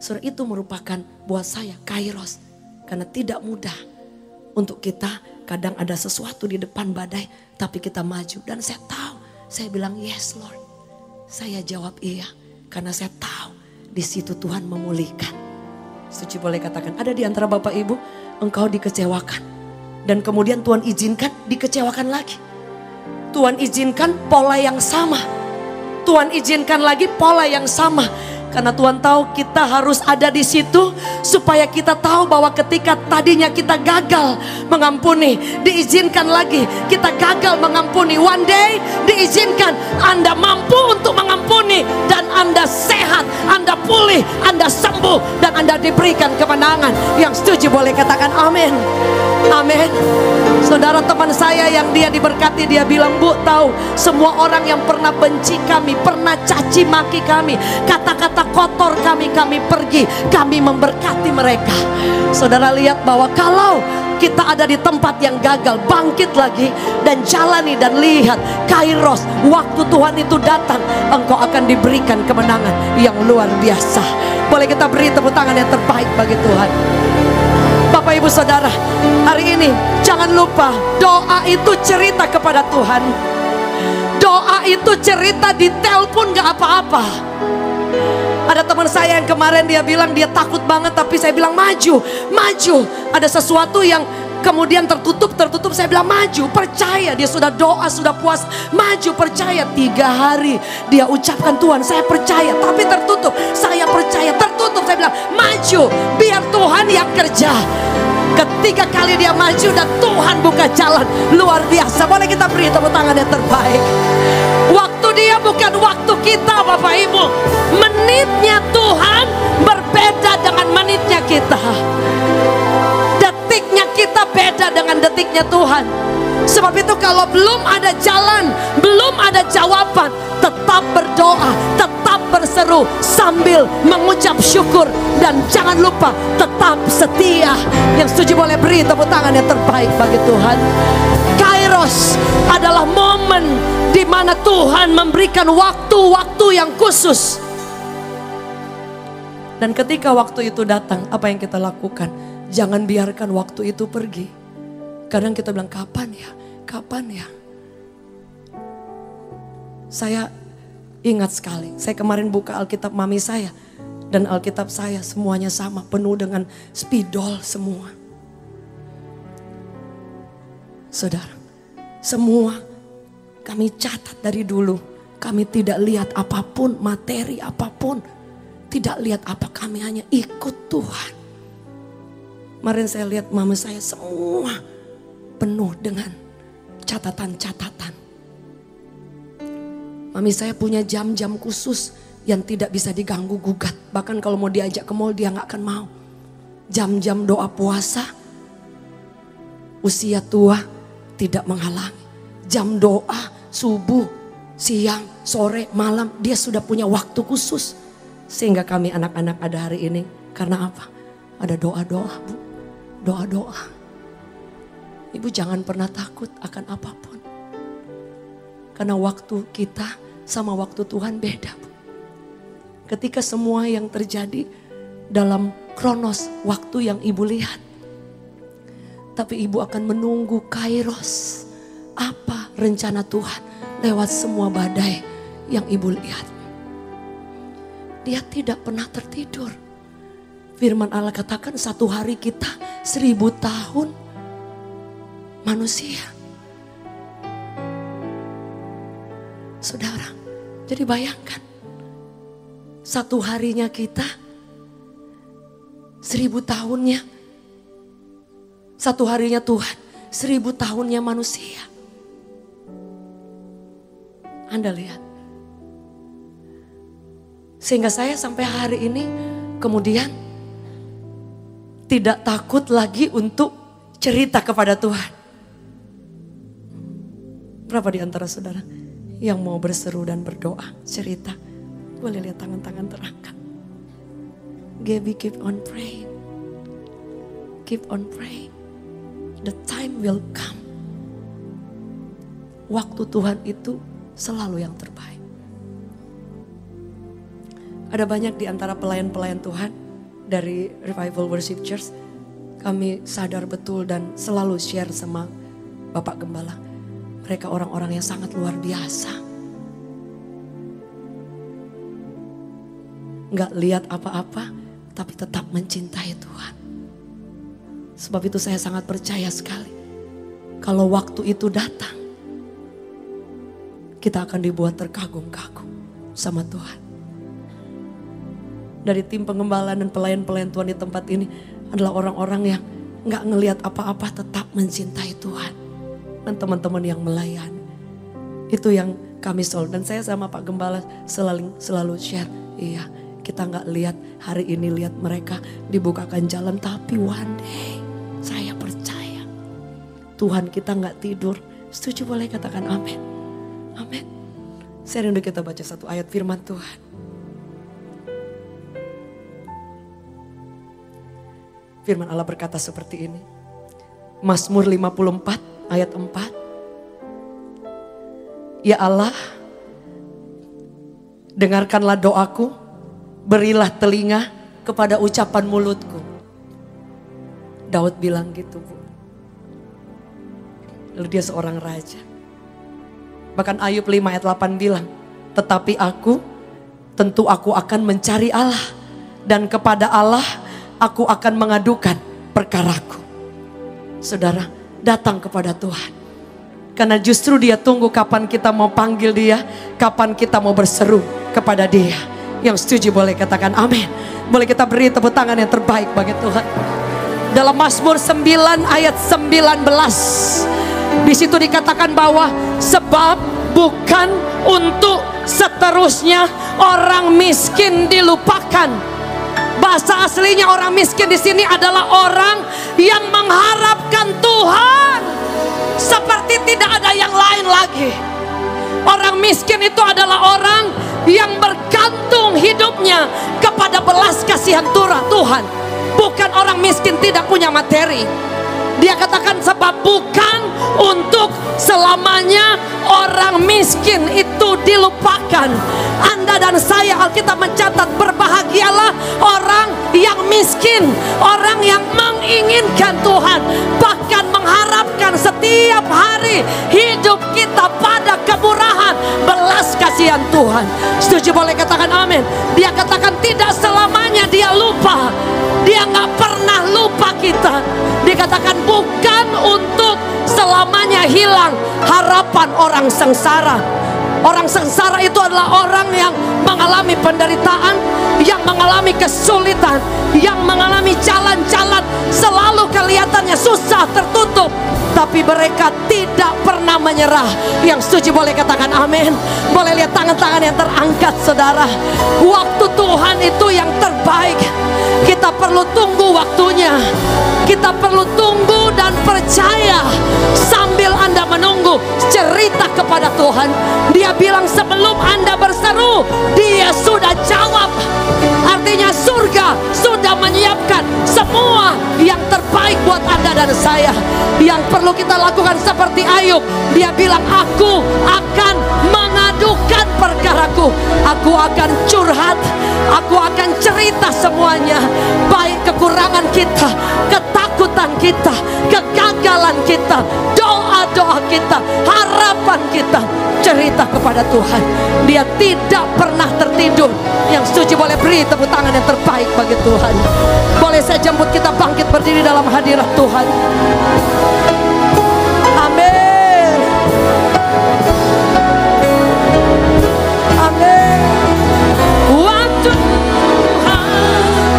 Saudara, itu merupakan buat saya kairos. Karena tidak mudah untuk kita, kadang ada sesuatu di depan badai, tapi kita maju. Dan saya tahu, saya bilang yes Lord. Saya jawab iya, karena saya tahu di situ Tuhan memulihkan. Setuju, boleh katakan, ada di antara Bapak Ibu, engkau dikecewakan. Dan kemudian Tuhan izinkan dikecewakan lagi. Tuhan izinkan pola yang sama. Tuhan izinkan lagi pola yang sama. Karena Tuhan tahu kita harus ada di situ supaya kita tahu bahwa ketika tadinya kita gagal mengampuni, diizinkan lagi kita gagal mengampuni. One day diizinkan Anda mampu untuk mengampuni dan Anda sehat, Anda pulih, Anda sembuh dan Anda diberikan kemenangan. Yang setuju boleh katakan amin. Amin. Saudara, teman saya yang dia diberkati, dia bilang, Bu, tahu semua orang yang pernah benci kami, pernah caci maki kami, kata-kata kotor kami pergi, kami memberkati mereka. Saudara lihat bahwa kalau kita ada di tempat yang gagal, bangkit lagi dan jalani dan lihat kairos, waktu Tuhan itu datang, engkau akan diberikan kemenangan yang luar biasa. Boleh kita beri tepuk tangan yang terbaik bagi Tuhan. Bapak Ibu Saudara, hari ini jangan lupa doa itu cerita kepada Tuhan. Doa itu cerita, di telepon gak apa-apa. Ada teman saya yang kemarin dia bilang dia takut banget, tapi saya bilang maju. Ada sesuatu yang kemudian tertutup. Saya bilang maju, percaya. Dia sudah doa, sudah puas, maju, percaya. 3 hari dia ucapkan, Tuhan saya percaya, tapi tertutup. Saya percaya, tertutup. Saya bilang maju, biar Tuhan yang kerja. Ketiga kali dia maju dan Tuhan buka jalan luar biasa. Boleh kita beri tepuk tangan yang terbaik. Waktu dia bukan waktu kita, Bapak Ibu. Menitnya Tuhan berbeda dengan menitnya kita. Detiknya kita beda dengan detiknya Tuhan. Sebab itu kalau belum ada jalan, belum ada jawaban, tetap berdoa, tetap berseru sambil mengucap syukur. Dan jangan lupa tetap setia. Yang setuju boleh beri tepuk tangan yang terbaik bagi Tuhan. Kairos adalah momen di mana Tuhan memberikan waktu-waktu yang khusus. Dan ketika waktu itu datang, apa yang kita lakukan? Jangan biarkan waktu itu pergi. Kadang kita bilang, kapan ya? Saya ingat sekali, saya kemarin buka Alkitab mami saya. Dan Alkitab saya semuanya sama, penuh dengan spidol semua. Saudara, semua kami catat dari dulu. Kami tidak lihat apapun, materi apapun. Tidak lihat apa, kami hanya ikut Tuhan. Kemarin saya lihat mama saya semua penuh dengan catatan-catatan. Mami saya punya jam-jam khusus yang tidak bisa diganggu gugat. Bahkan kalau mau diajak ke mall dia gak akan mau. Jam-jam doa puasa, usia tua tidak menghalangi. Jam doa subuh, siang, sore, malam, dia sudah punya waktu khusus. Sehingga kami anak-anak ada hari ini. Karena apa? Ada doa-doa, Bu. Doa-doa. Ibu jangan pernah takut akan apapun. Karena waktu kita sama waktu Tuhan beda, Bu. Ketika semua yang terjadi dalam kronos waktu yang ibu lihat. Tapi ibu akan menunggu kairos. Apa rencana Tuhan lewat semua badai yang ibu lihat. Dia tidak pernah tertidur. Firman Allah katakan satu hari kita 1000 tahun manusia. Saudara, jadi bayangkan. Satu harinya kita 1000 tahunnya. Satu harinya Tuhan 1000 tahunnya manusia. Anda lihat. Sehingga saya sampai hari ini kemudian tidak takut lagi untuk cerita kepada Tuhan. Berapa di antara saudara yang mau berseru dan berdoa, cerita? Boleh lihat tangan-tangan terangkat. Gaby, keep on praying. Keep on praying. The time will come. Waktu Tuhan itu selalu yang terbaik. Ada banyak di antara pelayan-pelayan Tuhan dari Revival Worship Church. Kami sadar betul dan selalu share sama Bapak Gembala. Mereka orang-orang yang sangat luar biasa. Nggak lihat apa-apa, tapi tetap mencintai Tuhan. Sebab itu saya sangat percaya sekali. Kalau waktu itu datang, kita akan dibuat terkagum-kagum sama Tuhan. Dari tim pengembalaan dan pelayan-pelayan Tuhan di tempat ini adalah orang-orang yang nggak ngelihat apa-apa, tetap mencintai Tuhan. Dan teman-teman yang melayani. Itu yang kami selalu. Dan saya sama Pak Gembala selalu share. Iya, kita nggak lihat hari ini, lihat mereka dibukakan jalan. Tapi one day saya percaya Tuhan kita nggak tidur. Setuju, boleh katakan amin. Amin. Saya rindu kita baca satu ayat firman Tuhan. Firman Allah berkata seperti ini. Mazmur 54 ayat 4. Ya Allah, dengarkanlah doaku, berilah telinga kepada ucapan mulutku. Daud bilang gitu, Bu. Lalu dia seorang raja. Bahkan Ayub 5 ayat 8 bilang, tetapi tentu aku akan mencari Allah. Dan kepada Allah aku akan mengadukan perkaraku. Saudara, datang kepada Tuhan. Karena justru dia tunggu kapan kita mau panggil dia, kapan kita mau berseru kepada dia. Yang setuju boleh katakan amin. Boleh kita beri tepuk tangan yang terbaik bagi Tuhan. Dalam Mazmur 9 ayat 19. Di situ dikatakan bahwa sebab bukan untuk seterusnya orang miskin dilupakan. Bahasa aslinya orang miskin di sini adalah orang yang mengharapkan Tuhan seperti tidak ada yang lain lagi. Orang miskin itu adalah orang yang bergantung hidupnya kepada belas kasihan Tuhan. Bukan orang miskin tidak punya materi. Dia katakan sebab bukan untuk selamanya orang miskin itu dilupakan. Anda dan saya, Alkitab mencatat, berbahagialah orang yang miskin, orang yang menginginkan Tuhan, bahkan mengharapkan setiap hari hidup kita pada kemurahan belas kasihan Tuhan. Setuju boleh katakan amin. Dia katakan tidak selamanya dia lupa. Dia nggak pernah lupa kita. Dikatakan bukan untuk selamanya hilang harapan orang sengsara. Orang sengsara itu adalah orang yang mengalami penderitaan, yang mengalami kesulitan, yang mengalami jalan-jalan selalu kelihatannya susah, tertutup. Tapi mereka tidak pernah menyerah. Yang setuju boleh katakan amin. Boleh lihat tangan-tangan yang terangkat, saudara. Waktu Tuhan itu yang terbaik. Kita perlu tunggu waktunya. Kita perlu tunggu dan percaya. Sambil Anda menunggu, cerita kepada Tuhan. Dia bilang sebelum Anda berseru, Dia sudah jawab. Artinya surga sudah menyiapkan semua yang terbaik buat Anda dan saya. Yang perlu kita lakukan seperti Ayub. Dia bilang, aku akan mengadukan perkaraku. Aku akan curhat. Aku akan cerita semuanya. Baik kekurangan kita, ketakutan kita, kegagalan kita, doa-doa kita, harapan kita, cerita kepada Tuhan. Dia tidak pernah tertidur. Yang setuju boleh beri tepuk tangan yang terbaik bagi Tuhan. Boleh saya jemput kita bangkit berdiri dalam hadirat Tuhan. Amin. Amin. Waktu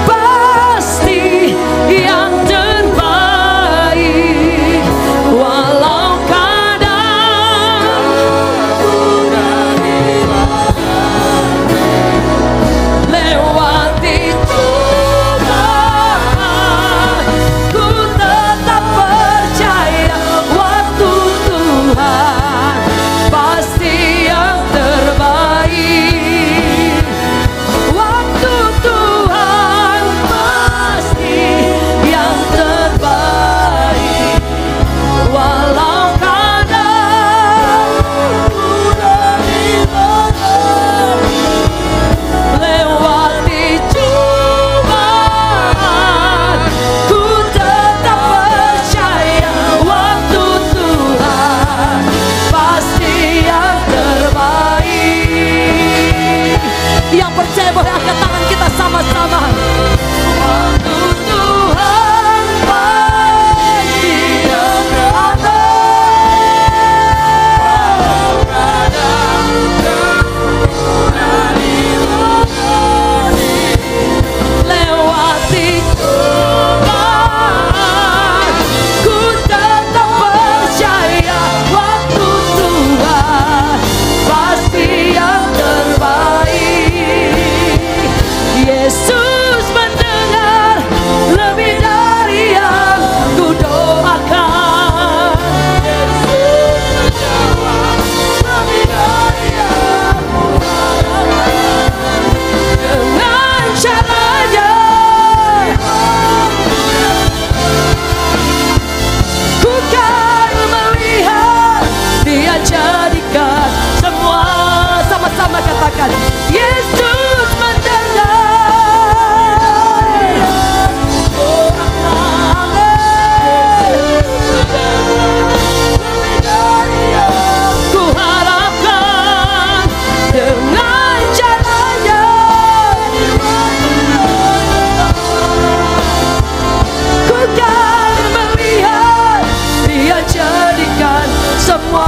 pasti yang terbaik, walau kadang lewati cobaan, ku tetap percaya waktu Tuhan pasti yang terbaik. Waktu Tuhan pasti yang terbaik, walau kadang ku dari lewati cobaan, ku tetap percaya waktu Tuhan pasti yang terbaik. Yang percaya boleh angkat tangan kita sama-sama. Waktu Tuhan pasti yang lewati cobaan, ku tetap percaya waktu Tuhan pasti yang terbaik. Yesus mendengar lebih dari yang ku doakan. Yesus menjawab lebih dari yang ku harapkan. Dengan caranya ku kan melihat Dia jadikan semua. Sama-sama katakan, Yesus mendengar. Ku harapkan dengan caranya ku kan melihat Dia jadikan semua.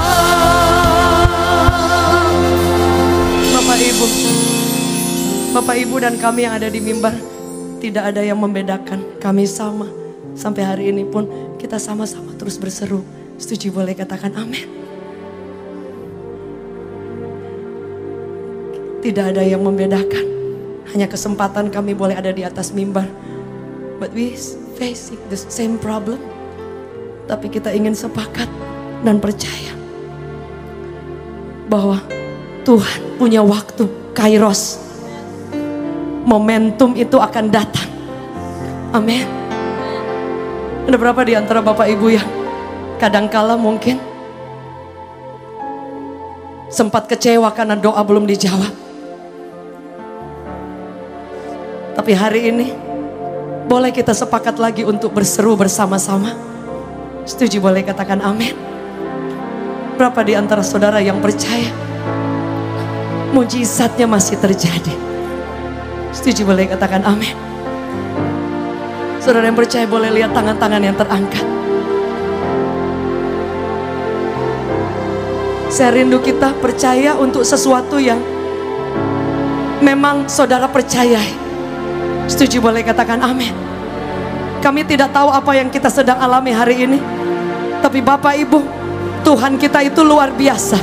Bapak Ibu dan kami yang ada di mimbar, tidak ada yang membedakan. Kami sama. Sampai hari ini pun kita sama-sama terus berseru. Setuju boleh katakan amin. Tidak ada yang membedakan. Hanya kesempatan kami boleh ada di atas mimbar. But we facing the same problem. Tapi kita ingin sepakat dan percaya bahwa Tuhan punya waktu, kairos. Momentum itu akan datang. Amin. Ada berapa di antara Bapak Ibu yang kadangkala mungkin sempat kecewa karena doa belum dijawab? Tapi hari ini boleh kita sepakat lagi untuk berseru bersama-sama. Setuju boleh katakan amin. Berapa di antara saudara yang percaya mujizatnya masih terjadi? Setuju boleh katakan amin. Saudara yang percaya boleh lihat tangan-tangan yang terangkat. Saya rindu kita percaya untuk sesuatu yang memang saudara percayai. Setuju boleh katakan amin. Kami tidak tahu apa yang kita sedang alami hari ini, tapi Bapak Ibu, Tuhan kita itu luar biasa.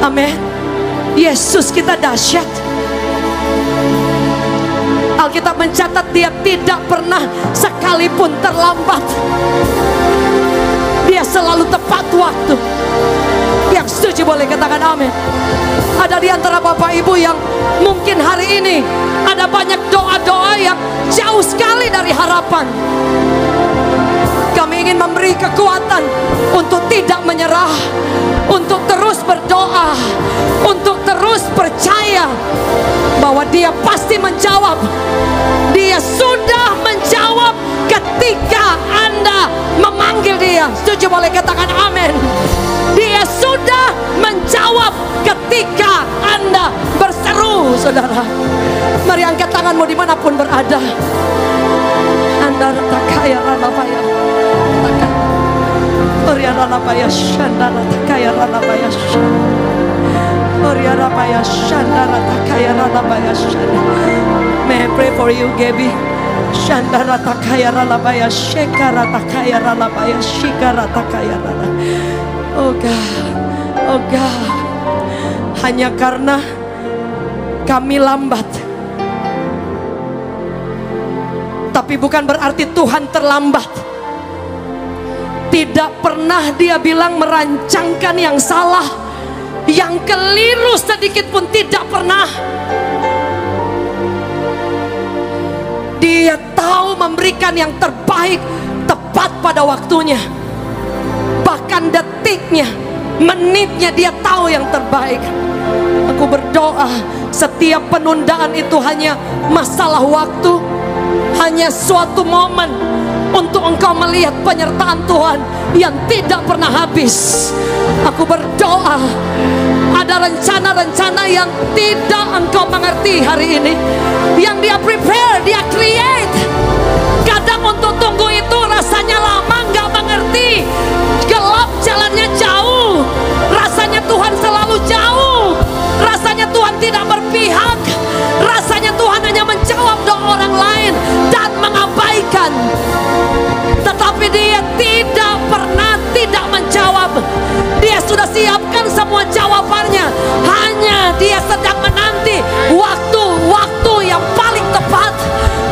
Amin. Yesus kita dahsyat. Alkitab mencatat Dia tidak pernah sekalipun terlambat. Dia selalu tepat waktu. Yang setuju boleh katakan amin. Ada di antara Bapak Ibu yang mungkin hari ini ada banyak doa-doa yang jauh sekali dari harapan. Kami ingin memberi kekuatan untuk tidak menyerah, untuk terus berdoa, untuk terus percaya bahwa Dia pasti menjawab. Dia sudah menjawab ketika Anda memanggil Dia. Setuju, boleh katakan amin. Dia sudah menjawab ketika Anda berseru, saudara. Mari angkat tanganmu dimanapun berada. Anda takaya ralabaya, Oria ralabaya shandara takaya ralabaya Oria ralabaya shandara takaya ralabaya shandara. May I pray for you, Gaby? Shandara takaya ralabaya shekara takaya ralabaya shikara takaya ralabaya. Oh God, oh God, hanya karena kami lambat. Tapi bukan berarti Tuhan terlambat. Tidak pernah Dia bilang merancangkan yang salah, yang keliru sedikit pun tidak pernah. Dia tahu memberikan yang terbaik tepat pada waktunya. Bahkan detiknya, menitnya Dia tahu yang terbaik. Aku berdoa setiap penundaan itu hanya masalah waktu, hanya suatu momen untuk engkau melihat penyertaan Tuhan yang tidak pernah habis. Aku berdoa ada rencana-rencana yang tidak engkau mengerti hari ini, yang Dia prepare, Dia create. Kadang untuk tunggu itu rasanya lama, nggak mengerti, gelap, jalannya jauh, rasanya Tuhan selalu jauh, rasanya Tuhan tidak berpihak, rasanya Tuhan hanya menjawab doa orang lain dan mengabaikan. Tetapi Dia tidak pernah tidak menjawab. Dia sudah siapkan semua jawabannya. Hanya Dia sedang menanti waktu-waktu yang paling tepat,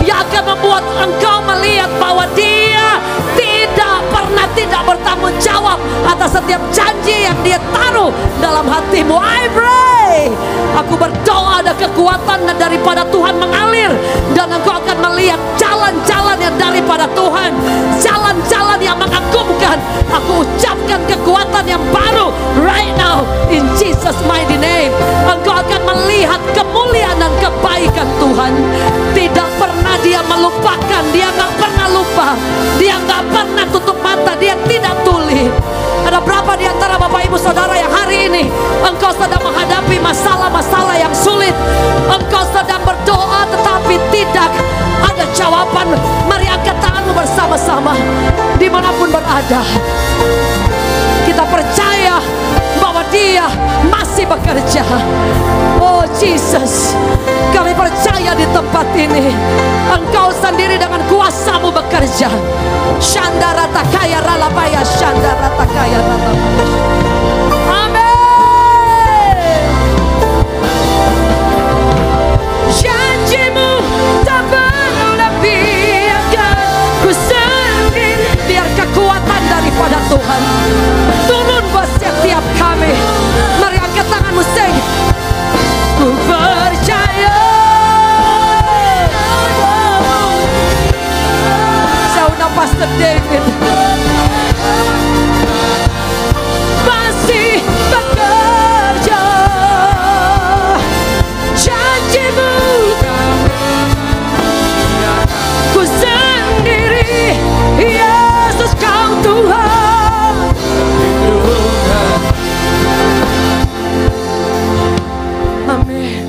yang akan membuat engkau melihat bahwa Dia tidak pernah tidak bertanggung jawab atas setiap janji yang Dia taruh dalam hatimu. I pray, aku berdoa ada kekuatan daripada Tuhan mengalir, dan engkau akan melihat jalan-jalan yang daripada Tuhan, jalan-jalan yang mengagumkan. Aku ucapkan kekuatan yang baru right now in Jesus mighty name. Engkau akan melihat kemuliaan dan kebaikan Tuhan. Tidak pernah Dia melupakan, Dia gak pernah lupa, Dia gak pernah tutup mata, Dia tidak tuli. Ada berapa di antara Bapak Ibu Saudara yang hari ini engkau sedang menghadapi masalah-masalah yang sulit, engkau sedang berdoa tetapi tidak ada jawaban? Mari angkat tanganmu bersama-sama dimanapun berada. Kita percaya bahwa Dia masih bekerja. Oh Jesus, kami percaya di tempat ini Engkau sendiri dengan kuasa-Mu bekerja. Shandara takaya ralabaya, shandara takaya ralabaya. Amin. Janji-Mu tak pernah biarkan ku sendiri. Biar kekuatan daripada Tuhan turun buat setiap kami. Mari angkat tanganmu, sing. Ku percaya. Saudara Pastor David masih bekerja. Janji-Mu ku sendiri, Yesus Kau Tuhan. Amin.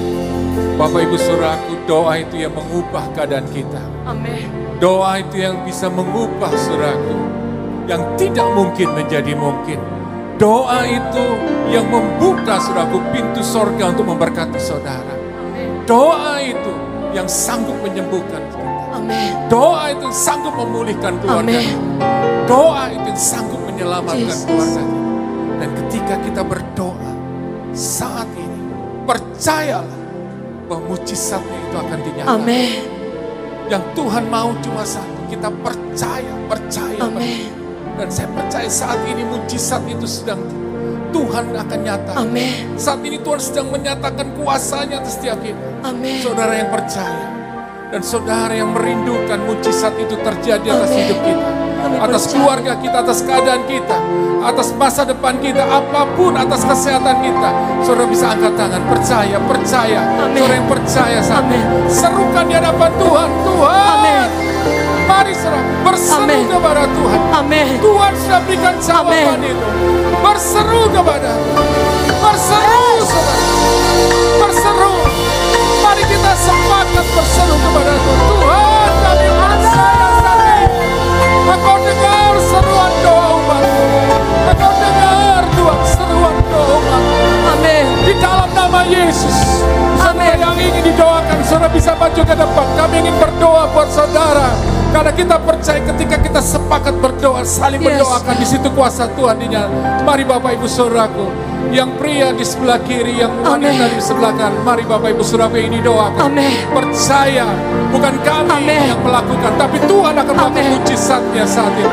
Bapak Ibu Saudaraku, doa itu yang mengubah keadaan kita. Amin. Doa itu yang bisa mengubah saudaraku, yang tidak mungkin menjadi mungkin. Doa itu yang membuka saudaraku pintu sorga untuk memberkati saudara. Doa itu yang sanggup menyembuhkan kita. Amin. Doa itu yang sanggup memulihkan keluarga kita. Doa itu yang sanggup menyelamatkan keluarga kita. Dan ketika kita berdoa saat ini, percayalah bahwa mujizatnya itu akan dinyatakan. Amin. Yang Tuhan mau cuma satu, kita percaya. Amin. Dan saya percaya saat ini mujizat itu sedang Tuhan akan nyatakan. Amin. Saat ini Tuhan sedang menyatakan kuasanya atas setiap kita. Amin. Saudara yang percaya, Dan saudara yang merindukan mujizat itu terjadi atas hidup kita, atas keluarga kita, atas keadaan kita, atas masa depan kita, apapun, atas kesehatan kita. Saudara bisa angkat tangan, percaya. Saudara yang percaya saat ini, serukan di hadapan Tuhan. Tuhan, mari saudara berseru kepada Tuhan. Tuhan sudah berikan jawaban itu. Berseru kepada Tuhan. Berseru saudara, berseru. Mari kita sepakat berseru kepada Tuhan. Tuhan, kami percaya saat ini Engkau dengar seruan doa umat-Mu. Engkau dengar Tuhan seruan doa umat-Mu. Amin. Di dalam nama Yesus. Saudara yang ingin didoakan, saudara bisa maju ke depan. Kami ingin berdoa buat saudara. Karena kita percaya ketika kita sepakat berdoa, saling mendoakan, di situ kuasa Tuhan dinyatakan. Mari Bapak Ibu Saudaraku, yang pria di sebelah kiri, yang wanita di sebelah kanan, mari Bapak Ibu Saudaraku ini doakan. Percaya, bukan kami yang melakukan, tapi Tuhan akan melakukan mujizatnya saat ini.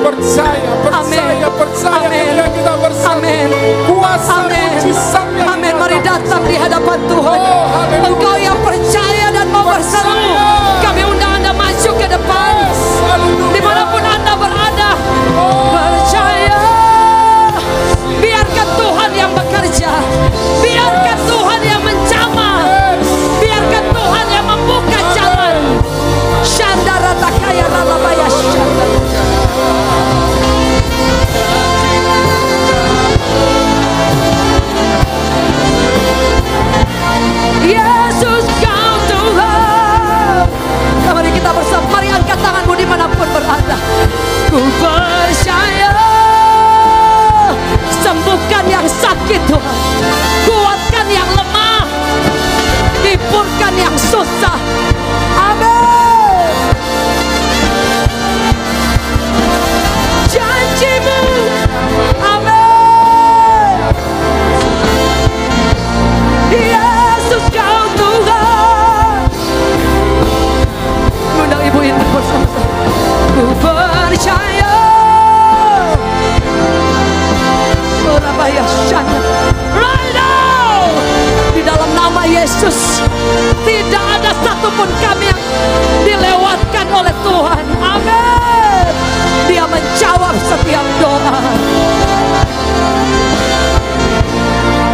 Percaya ketika kita bersama. Kuasa mujizatnya. Amin. Mari datang di hadapan Tuhan. Engkau yang percaya dan mau berseru, kami undang Anda maju ke depan. Dimanapun Anda berada, percaya. Biarkan Tuhan yang bekerja, biarkan Tuhan yang menjamah, biarkan Tuhan yang membuka jalan. Shandara takaya ralabaya shandara. Yesus kau Tuhan. Mari kita bersama, mari angkat tanganmu dimanapun berada. Ku percaya, sembuhkan yang sakit Tuhan, kuatkan yang lemah, hiburkan yang susah. Amin. Janji-Mu, amin. Yesus kau Tuhan. Undang ibu ini bersama-sama. Ku percaya. Right now, di dalam nama Yesus, tidak ada satupun kami yang dilewatkan oleh Tuhan. Amin. Dia menjawab setiap doa.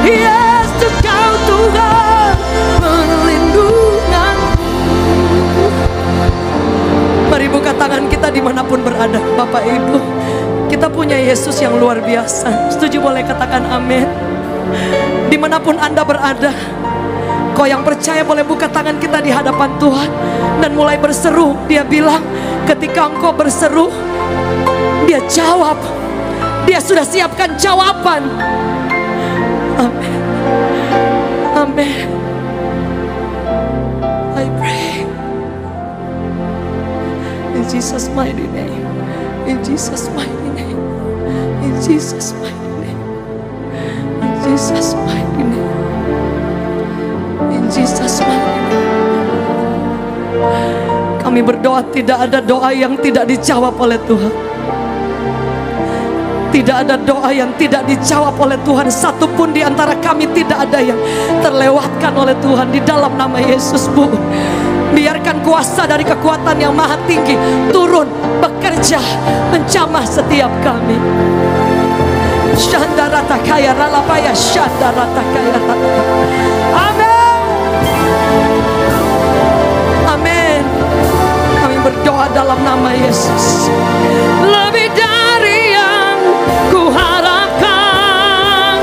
Yesus kau Tuhan perlindungan. Mari buka tangan kita dimanapun berada, Bapak Ibu. Kita punya Yesus yang luar biasa. Setuju boleh katakan amin. Dimanapun Anda berada, kau yang percaya boleh buka tangan kita di hadapan Tuhan dan mulai berseru. Dia bilang ketika engkau berseru, Dia jawab. Dia sudah siapkan jawaban. Amin. Amin. I pray in Jesus' mighty name. In Jesus' mighty name. In Jesus' mighty name. In Jesus' mighty name. In Jesus' mighty name. Kami berdoa, tidak ada doa yang tidak dijawab oleh Tuhan. Tidak ada doa yang tidak dijawab oleh Tuhan. Satupun di antara kami tidak ada yang terlewatkan oleh Tuhan. Di dalam nama Yesus, Bu, biarkan kuasa dari kekuatan yang maha tinggi turun, bekerja, menjamah setiap kami. Shandara takaya ralapaya, shandara takaya ralapaya. Amin. Amin. Kami berdoa dalam nama Yesus. Lebih dari yang ku harapkan,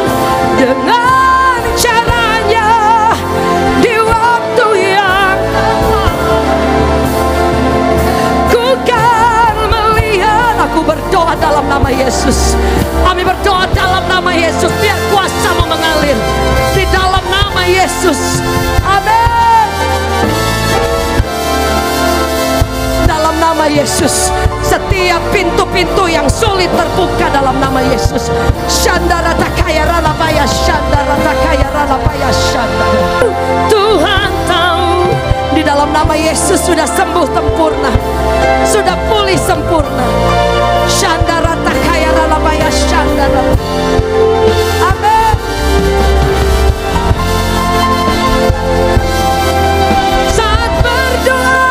dengan caranya di waktu yang ku kan melihat. Aku berdoa dalam nama Yesus. Kami berdoa dalam nama Yesus, biar kuasa-Mu mengalir di dalam nama Yesus. Amin. Dalam nama Yesus, setiap pintu-pintu yang sulit terbuka dalam nama Yesus. Shandara takaya ralapaya, shandara takaya ralapaya, shandara. Tuhan tahu, di dalam nama Yesus sudah sembuh sempurna, sudah pulih sempurna. Shandara takaya ralapaya, shandara. Amin. Saat berdoa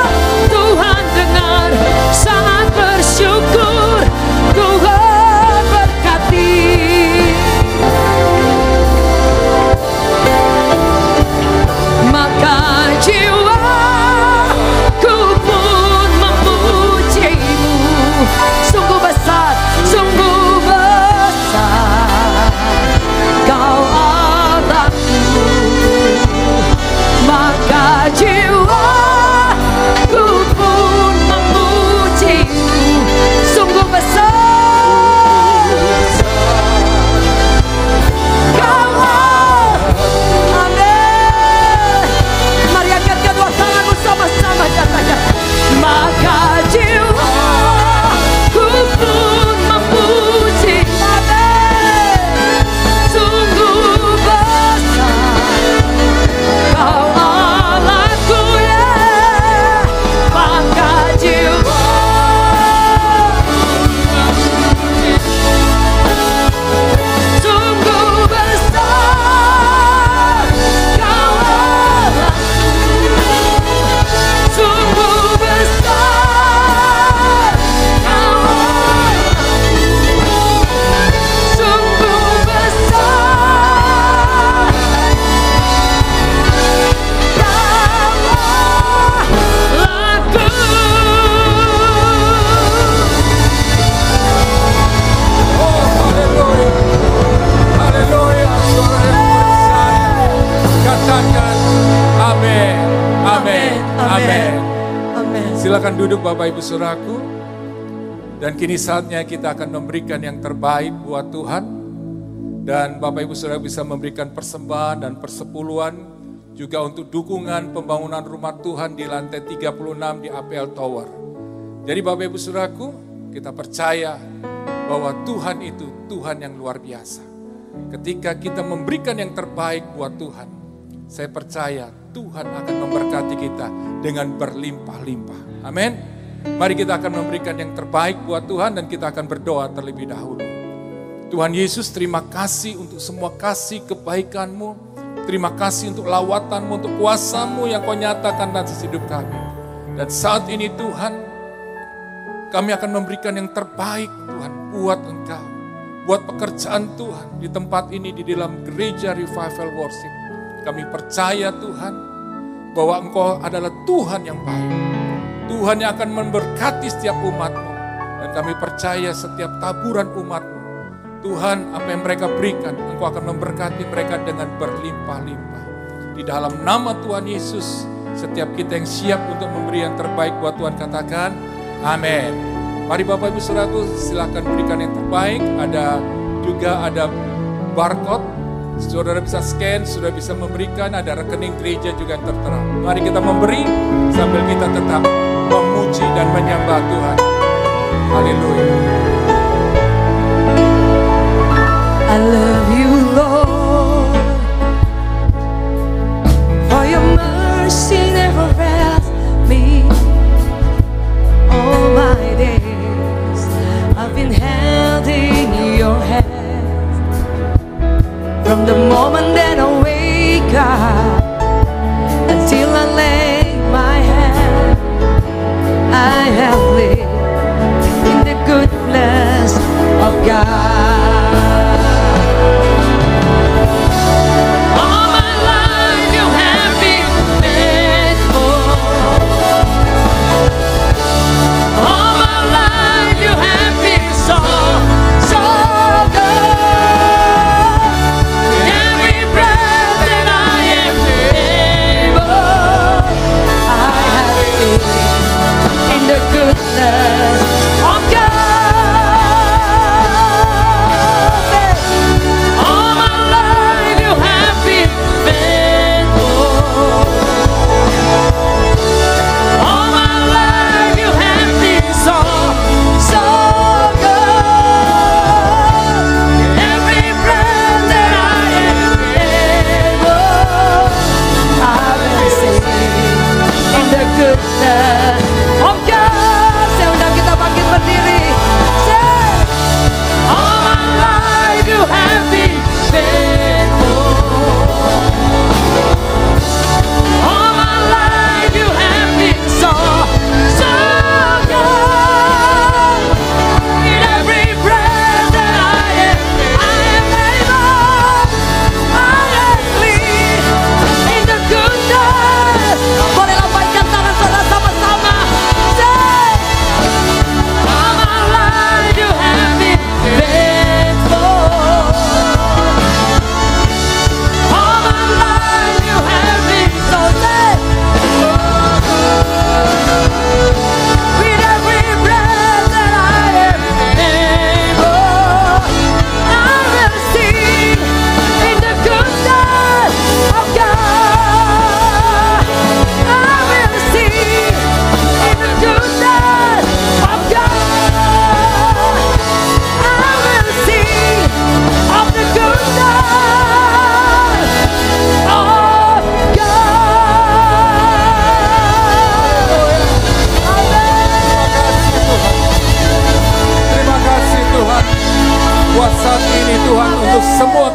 duduk Bapak Ibu Saudaraku. Dan kini saatnya kita akan memberikan yang terbaik buat Tuhan. Dan Bapak Ibu Saudara bisa memberikan persembahan dan persepuluhan juga untuk dukungan pembangunan rumah Tuhan di lantai 36 di APL Tower. Jadi Bapak Ibu Saudaraku, kita percaya bahwa Tuhan itu Tuhan yang luar biasa. Ketika kita memberikan yang terbaik buat Tuhan, saya percaya Tuhan akan memberkati kita dengan berlimpah-limpah. Amin. Mari kita akan memberikan yang terbaik buat Tuhan dan kita akan berdoa terlebih dahulu. Tuhan Yesus, terima kasih untuk semua kasih kebaikan-Mu. Terima kasih untuk lawatan-Mu, untuk kuasa-Mu yang Kau nyatakan atas hidup kami. Dan saat ini Tuhan, kami akan memberikan yang terbaik Tuhan buat Engkau. Buat pekerjaan Tuhan di tempat ini, di dalam gereja Revival Worship. Kami percaya Tuhan bahwa Engkau adalah Tuhan yang baik. Tuhan yang akan memberkati setiap umat-Mu. Dan kami percaya setiap taburan umat-Mu, Tuhan, apa yang mereka berikan, Engkau akan memberkati mereka dengan berlimpah-limpah. Di dalam nama Tuhan Yesus, setiap kita yang siap untuk memberi yang terbaik buat Tuhan, katakan amin. Mari Bapak Ibu Saudaraku, silakan berikan yang terbaik. Ada barcode, saudara bisa scan, sudah bisa memberikan, ada rekening gereja juga yang tertera. Mari kita memberi sambil kita tetap memuji dan menyembah Tuhan. Haleluya. I love you, Lord, for your mercy never fails me. All my days I've been held in your hand. From the moment that I wake up until I lay my head, I have lived in the goodness of God.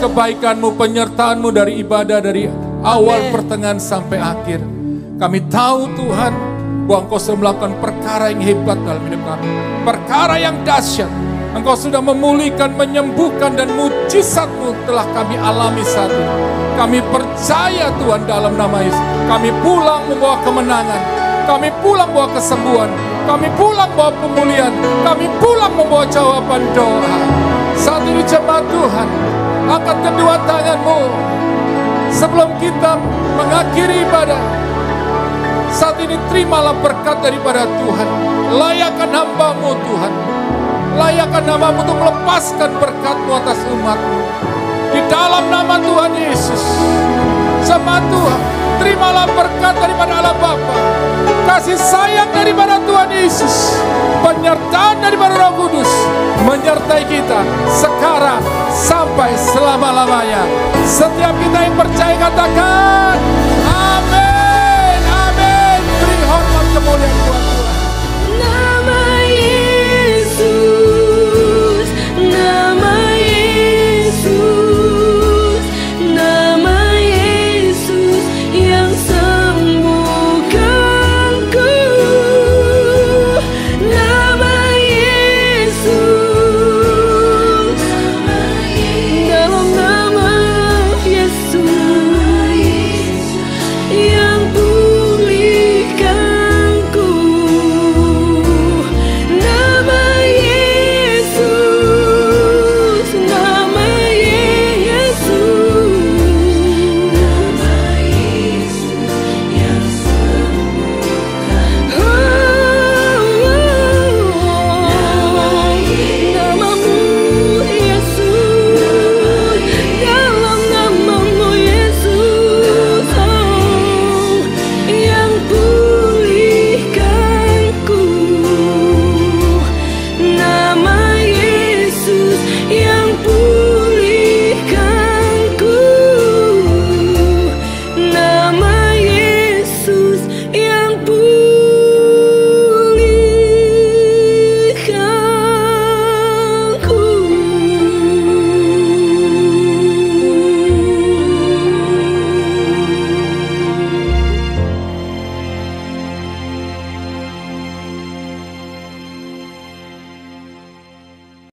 Kebaikan-Mu, penyertaan-Mu dari ibadah, dari awal, pertengahan sampai akhir. Kami tahu Tuhan bahwa Engkau sudah melakukan perkara yang hebat dalam hidup kami. Perkara yang dahsyat. Engkau sudah memulihkan, menyembuhkan, dan mujizat-Mu telah kami alami saat ini. Kami percaya Tuhan dalam nama Yesus. Kami pulang membawa kemenangan. Kami pulang membawa kesembuhan. Kami pulang membawa pemulihan. Kami pulang membawa jawaban doa. Saat ini jemaat Tuhan, angkat kedua tangan-Mu sebelum kita mengakhiri ibadah. Saat ini terimalah berkat daripada Tuhan. Layakkan hamba-Mu Tuhan. Layakkan nama-Mu untuk melepaskan berkat-Mu atas umat-Mu. Di dalam nama Tuhan Yesus. Sama Tuhan, terimalah berkat daripada Allah Bapa. Kasih sayang daripada Tuhan Yesus. Penyertaan daripada Roh Kudus. Menyertai kita sekarang sampai selama-lamanya. Setiap kita yang percaya katakan, amin, amin. Beri hormat kemuliaan